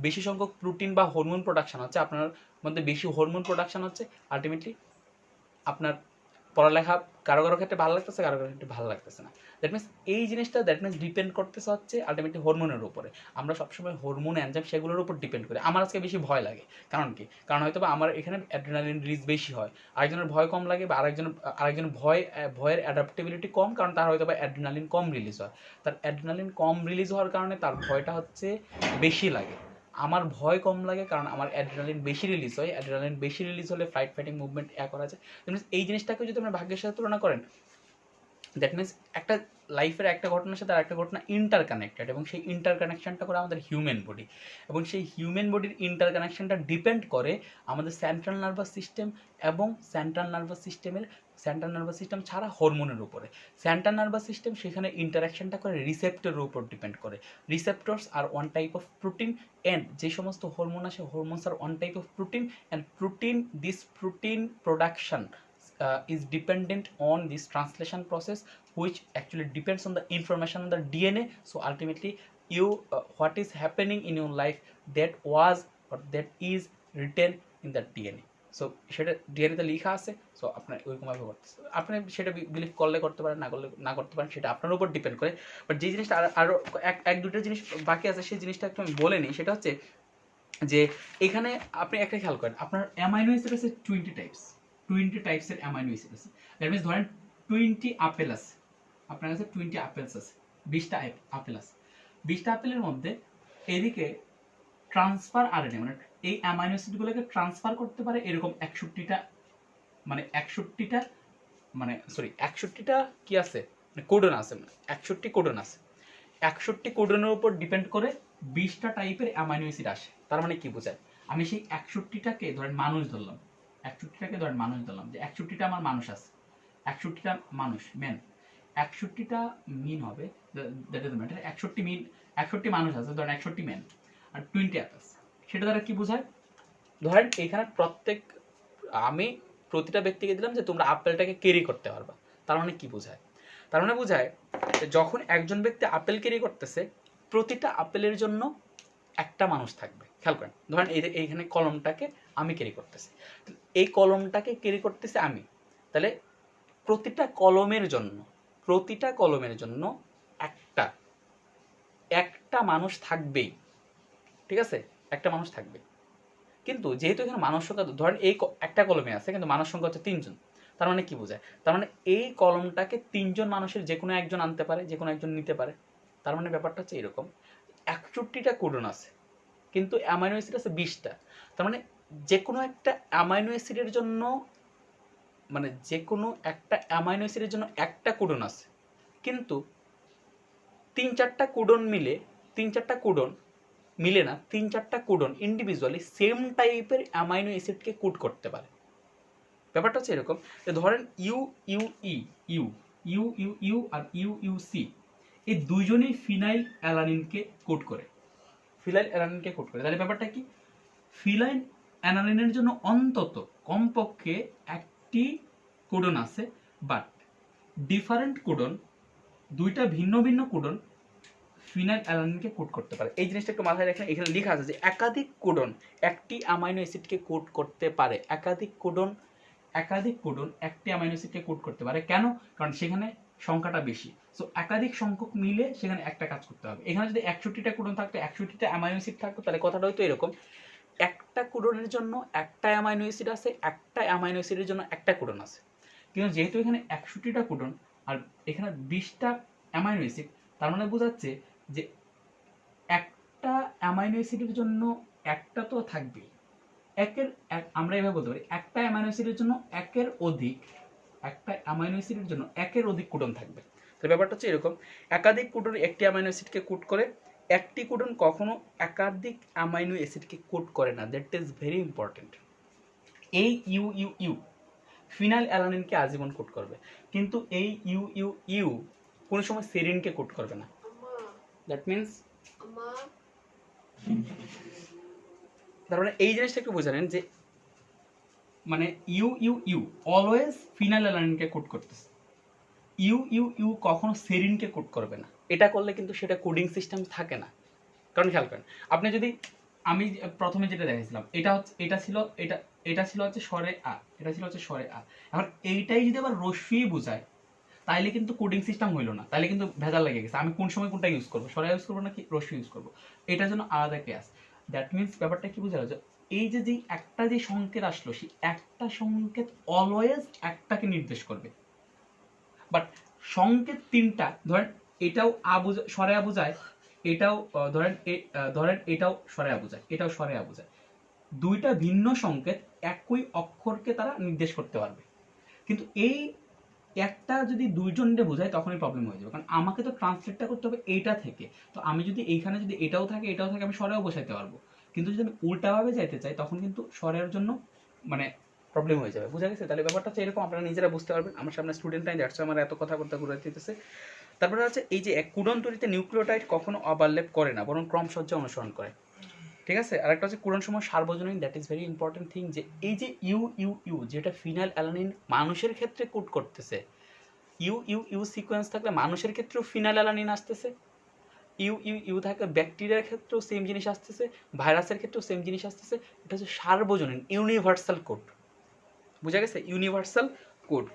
বেশি সংখ্যক প্রোটিন বা হরমোন প্রোডাকশন হচ্ছে, আপনার মধ্যে বেশি হরমোন প্রোডাকশন হচ্ছে। আলটিমেটলি আপনার পড়ালেখা কারো কারো ক্ষেত্রে ভালো লাগতেছে, কারো কারো ক্ষেত্রে ভালো লাগতেছে না। দ্যাট মিনস এই জিনিসটা দ্যাট মিনস ডিপেন্ড করতেছে হচ্ছে আলটিমেটলি হরমোনের উপরে। আমরা সবসময় হরমোন এনজাইম সেগুলোর উপর ডিপেন্ড করি। আমার আজকে বেশি ভয় লাগে, কারণ কি? কারণ হয়তো বা আমার এখানে অ্যাড্রিনালিন রিলিজ বেশি হয়, আরেকজনের ভয় কম লাগে, বা আরেকজনের ভয়ের অ্যাডাপ্টেবিলিটি কম, কারণ তার হয়তো বা অ্যাড্রিনালিন কম রিলিজ হয়। তার অ্যাড্রিনালিন কম রিলিজ হওয়ার কারণে তার ভয়টা হচ্ছে বেশি লাগে। আমার ভয় কম লাগে কারণ আমার অ্যাড্রিনালিন বেশি রিলিজ হয়, অ্যাড্রিনালিন বেশি রিলিজ হলে ফ্লাইট ফাইটিং মুভমেন্ট করা যায়। এই জিনিসটাকে যদি আমরা ভাগ্যের সাথে তুলনা করেন, দ্যাট মিনস একটা লাইফের একটা ঘটনার সাথে আরেকটা ঘটনা ইন্টারকানেক্টেড, এবং সেই ইন্টারকানেকশনটা করে আমাদের হিউম্যান বডি, এবং সেই হিউম্যান বডির ইন্টারকানেকশনটা ডিপেন্ড করে আমাদের সেন্ট্রাল নার্ভাস সিস্টেম এবং সেন্ট্রাল নার্ভাস সিস্টেম ছাড়া হরমোনের উপরে। সেন্ট্রাল নার্ভাস সিস্টেম সেখানে ইন্টারাকশনটা করে রিসেপ্টরের উপর ডিপেন্ড করে। Receptors are one type of protein, and যে সমস্ত হরমোন আসে hormones are one type of protein, and this protein production is dependent on this translation process which actually depends on the information on the DNA. So ultimately you what is happening in your life, that was or that is written in the DNA. So সেটা ডিএনএতে লেখা আছে, so আপনার ওইরকমভাবে করতেছে, আপনি সেটা believe করলে করতে পারেন, না করলে না করতে পারেন, সেটা আপনার উপর ডিপেন্ড করে। বাট যে জিনিসটা আরও এক দুটো জিনিস বাকি আছে, সেই জিনিসটা একটু আমি বলে নিই। সেটা হচ্ছে যে এখানে আপনি একটা খেয়াল করেন, আপনার অ্যামাইনো অ্যাসিড আছে 20 টাইপসের অ্যামাইনো অ্যাসিড আছে। দ্যাট মিনস ধরেন 20 আপেল আছে, আপনার কাছে 20 আপেলস আছে, 20টা আপেল আছে। 20টা আপেলের মধ্যে এদিকে ট্রান্সফার আরএনএ মানে এই অ্যামাইনো অ্যাসিডগুলোকে ট্রান্সফার করতে পারে এরকম 61টা, মানে 61টা, মানে সরি 61টা কি আছে, মানে কোডন আছে, মানে 61 কোডন আছে। 61 কোডনের উপর ডিপেন্ড করে 20টা টাইপের অ্যামাইনো অ্যাসিড আসে। তার মানে কি বোঝায়, আমি সেই 61টাকে ধরেন মানুষ ধরলাম, 61টাকে ধরেন মানুষ ধরলাম, যে 61টা আমার মানুষ আছে, 61টা মানুষ মেন, 61টা মিন হবে, দ্যাট ইজ ম্যাটার, 61 মানুষ আছে ধরেন, 61 মেন আর 20 অ্যাপেলস। সেটা দ্বারা কি বোঝায়, ধরেন এখানে আমি প্রতিটা ব্যক্তিকে দিলাম যে তোমরা আপেলটাকে ক্যারি করতে পারবা। তার মানে কি বোঝায়, তার মানে বোঝায় যখন একজন ব্যক্তি আপেল ক্যারি করতেছে, প্রতিটা আপেলের জন্য একটা মানুষ থাকবে। খেয়াল করেন, ধরেন এইখানে কলমটাকে আমি ক্যারি করতেছি, এই কলমটাকে ক্যারি করতেছি আমি, তাহলে প্রতিটা কলমের জন্য একটা মানুষ থাকবেই, ঠিক আছে, একটা মানুষ থাকবে। কিন্তু যেহেতু এখানে মানুষ সংখ্যা ধরেন এই একটা কলমে আছে, কিন্তু মানুষ সংখ্যা হচ্ছে 3জন। তার মানে কি বোঝায়, তার মানে এই কলমটাকে 3জন মানুষের যে কোনো একজন আনতে পারে, যে কোনো একজন নিতে পারে। তার মানে ব্যাপারটা হচ্ছে এরকম, 61টা কোডন আছে কিন্তু অ্যামাইনো অ্যাসিড আছে 20টা। তার মানে যে কোনো একটা অ্যামাইনো অ্যাসিডের জন্য, মানে যে কোনো একটা অ্যামাইনো অ্যাসিডের জন্য একটা কোডন আছে, কিন্তু 3-4টা কোডন মিলে না, 3-4টা কোডন ইন্ডিভিজুয়ালি সেম টাইপের অ্যামাইনো অ্যাসিডকে কোড করতে পারে। ব্যাপারটা হচ্ছে এরকম যে ধরেন ইউ আর ইউসি, এই দুইজনই ফিনাইল অ্যালানিনকে কোড করে, তাহলে ব্যাপারটা কি, ফিনাইল অ্যালানিনের জন্য অন্তত কমপক্ষে একটি কোডন আছে, বাট ডিফারেন্ট কোডন, দুইটা ভিন্ন ভিন্ন কোডন ফিনাইল অ্যালানিনকে কোড করতে পারে। এই জিনিসটা একটু মাথায় রাখেন, এখানে লেখা আছে যে একাধিক কোডন একটি অ্যামাইনো অ্যাসিডকে কোড করতে পারে, একাধিক কোডন একটি অ্যামাইনো অ্যাসিডকে কোড করতে পারে। কেন, কারণ সেখানে সংখ্যাটা বেশি, সো একাধিক সংখ্যক মিলে সেখানে একটা কাজ করতে হবে। এখানে যদি 61টা কোডন থাকতো, 61টা অ্যামাইনো অ্যাসিড থাকতো, তাহলে কথাটা হয়তো এরকম, একটা কোডনের জন্য একটা অ্যামাইনো অ্যাসিড আছে, একটা অ্যামাইনো অ্যাসিডের জন্য একটা কোডন আছে। কিন্তু যেহেতু এখানে 61টা কোডন আর এখানে 20টা অ্যামাইনো অ্যাসিড, তার মানে বোঝাচ্ছে যে একটা অ্যামাইনো অ্যাসিডের জন্য একটা তো থাকবেই, আমরা এভাবে বলতে পারি একটা অ্যামাইনো অ্যাসিডের জন্য একের অধিক কোডন থাকবে। তো ব্যাপারটা হচ্ছে এরকম, একাধিক কোডন একটি অ্যামাইনো অ্যাসিডকে কোড করে, একটি কোডন কখনো একাধিক অ্যামাইনো অ্যাসিডকে কোড করে না। That is very important. এই ইউ ফিনাইল অ্যালানিনকে আজীবন কোড করবে, কিন্তু এই ইউ কোনো সময় সেরিনকে কোড করবে না। দ্যাট মিনস, তার মানে এই জিনিসটা একটু বোঝা নেন যে মানে ইউ অলওয়েজ ফিনাইল অ্যালানিনকে কোড করতেছে, ইউ কখনো সেরিনকে কোড করবে না। এটা করলে কিন্তু সেটা কোডিং সিস্টেম থাকে না। কারণ খেয়াল করেন, আপনি যদি, আমি প্রথমে যেটা দেখাইছিলাম, এটা ছিল হচ্ছে স্বরে আ, এখন এইটাই যদি আবার রস্যই বোঝায়, তাইলে কিন্তু কোডিং সিস্টেম হইলো না, তাইলে কিন্তু ভেজাল লেগে গেছে। আমি কোন সময় কোনটা ইউজ করবো, স্বরে ইউজ করবো নাকি রস্য ইউজ করবো, এটার জন্য আলাদা ক্লাস। দ্যাট মিনস ব্যাপারটা কি বোঝা যাচ্ছে, এই যে একটা যে সংকেত আসলো, সেই একটা সংকেত অলওয়েজ একটাকে নির্দেশ করবে। বাট সংকেত 3টা, ধরেন এটাও স্বরে আ বোঝায়, এটাও ধরেন এটাও স্বরে আ বোঝায়, দুইটা ভিন্ন সংকেত একই অক্ষরকে তারা নির্দেশ করতে পারবে। কিন্তু এই একটা যদি দুইজনকে বোঝায় তখনই প্রবলেম হয়ে যাবে, কারণ আমাকে তো ট্রান্সলেটটা করতে হবে এইটা থেকে। তো আমি যদি এইখানে যদি এটাও থাকে আমি স্বরেও বসাইতে পারবো, কিন্তু যদি আমি উল্টাভাবে যাইতে চাই তখন কিন্তু স্বরের জন্য মানে প্রবলেম হয়ে যাবে। বুঝা গেছে? তাহলে ব্যাপারটা হচ্ছে এরকম, আপনারা নিজেরা বুঝতে পারবেন। আমার সামনে স্টুডেন্ট নাই, যাচ্ছে আমার এত কথা বলতে ঘুরে দিতেছে। তারপরে হচ্ছে এই যে এক কোডন তৈরিতে নিউক্লিওটাইড কখনো ওভারল্যাপ করে না, বরং ক্রমসজ্জা অনুসরণ করে। ঠিক আছে? আরেকটা হচ্ছে কোডন সময় সার্বজনীন, that is very important thing, যে এই যে ইউ যেটা ফিনাইল অ্যালানিন মানুষের ক্ষেত্রে কোড করতেছে, ইউ ইউ ইউ সিকোয়েন্স থাকলে মানুষের ক্ষেত্রেও ফিনাইলঅ্যালানিন আসতেছে, ইউ ইউ ইউ থাকলে ব্যাকটেরিয়ার ক্ষেত্রেও সেম জিনিস আসতেছে, ভাইরাসের ক্ষেত্রেও সেম জিনিস আসতেছে। এটা হচ্ছে সার্বজনীন ইউনিভার্সাল কোড, বোঝা গেছে? Universal code.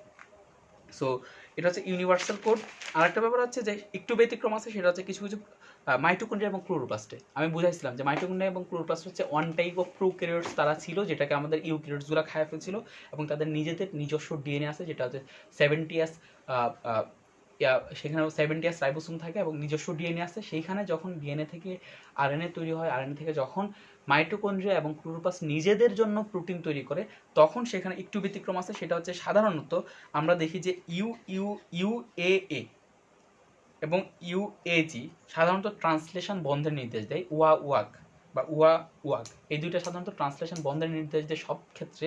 সো এটা হচ্ছে ইউনিভার্সাল কোড। আর একটা ব্যাপার হচ্ছে যে একটু ব্যতিক্রম আছে, সেটা হচ্ছে কিছু কিছু মাইটোকন্ড্রিয়া এবং ক্লোরোপ্লাস্টে আমি বুঝাইছিলাম যে মাইটোকন্ড্রিয়া এবং ক্লোরোপ্লাস্ট হচ্ছে ওয়ান টাইপ অফ প্রোক্যারিওটস তারা ছিল, যেটাকে আমাদের ইউক্যারিওটসগুলো খায় ফেলছিল, এবং তাদের নিজেদের নিজস্ব ডিএনএ আছে, যেটা হচ্ছে 70S, সেখানে 70S রাইবোসোম থাকে এবং নিজস্ব ডিএনএ আছে। সেইখানে যখন ডিএনএ থেকে আরএনএ তৈরি হয়, আরএনএ থেকে যখন মাইটোকন্ড্রিয়া এবং ক্লোরোপ্লাস্ট নিজেদের জন্য প্রোটিন তৈরি করে, তখন সেখানে একটু ব্যতিক্রম আছে। সেটা হচ্ছে সাধারণত আমরা দেখি যে ইউএএ এবং ইউএজি সাধারণত ট্রান্সলেশন বন্ধের নির্দেশ দেয়, ওয়াক বা ওয়াক, এই দুইটা সাধারণত ট্রান্সলেশন বন্ধের নির্দেশ দেয় সব ক্ষেত্রে।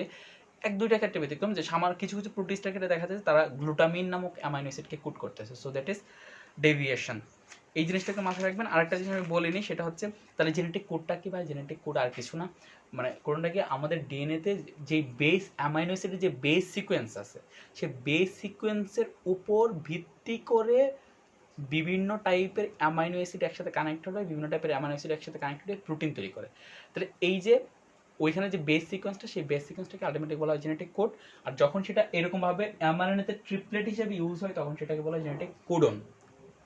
এক দুইটা ক্ষেত্রে ব্যতিক্রম, যে কিছু কিছু প্রোটিস্টের ক্ষেত্রে দেখা যায় তারা গ্লুটামিন নামক অ্যামাইনো অ্যাসিডকে কোড করতেছে। So that is deviation. এই জিনিসটাকে মাথায় রাখবেন। আরেকটা জিনিস আমি বলিনি, সেটা হচ্ছে তাহলে জেনেটিক কোডটা কি? ভাই জেনেটিক কোড আর কিছু না, মানে কোনটা কি, আমাদের ডিএনএতে যে বেস অ্যামাইনো অ্যাসিডের যে বেস সিকোয়েন্স আছে, সে বেস সিকোয়েন্সের উপর ভিত্তি করে বিভিন্ন টাইপের অ্যামাইনো অ্যাসিড একসাথে কানেক্টেড হয়, বিভিন্ন টাইপের অ্যামাইনো অ্যাসিড একসাথে কানেক্টেড হয়ে প্রোটিন তৈরি করে। তাহলে এই যে ওইখানে যে বেস সিকোয়েন্সটা, সেই বেস সিকোয়েন্সটাকে আলটিমেটলি বলা হয় জেনেটিক কোড। আর যখন সেটা এরকমভাবে এমআরএনএতে ট্রিপলেট হিসেবে ইউজ হয়, তখন সেটাকে বলা হয় জেনেটিক কোডন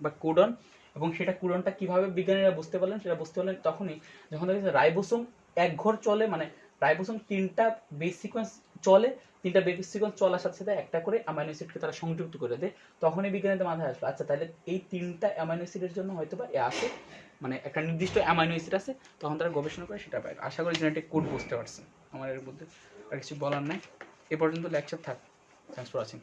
বা কোডন। এবং সেটা কোডনটা কীভাবে বিজ্ঞানীরা বুঝতে পারলেন, সেটা বুঝতে পারলেন তখনই যখন দেখেছে রাইবোসোম এক ঘর চলে, মানে রাইবোসোম 3টা বেস সিকোয়েন্স চলে, 3টা বেস সিকোয়েন্স চলার সাথে সাথে একটা করে অ্যামাইনো অ্যাসিডকে তারা সংযুক্ত করে দেয়। তখনই বিজ্ঞানীদের মাথায় আসলো, আচ্ছা তাহলে এই 3টা অ্যামাইনো অ্যাসিডের জন্য হয়তো বা এ আছে, মানে একটা নির্দিষ্ট অ্যামাইনো অ্যাসিড আছে। তখন তারা গবেষণা করে সেটা পায়। আশা করি জেনেটিক কোড বুঝতে পারছেন। আমার এর মধ্যে আর কিছু বলার নাই। এ পর্যন্ত লেকচার থাক। Thanks for watching.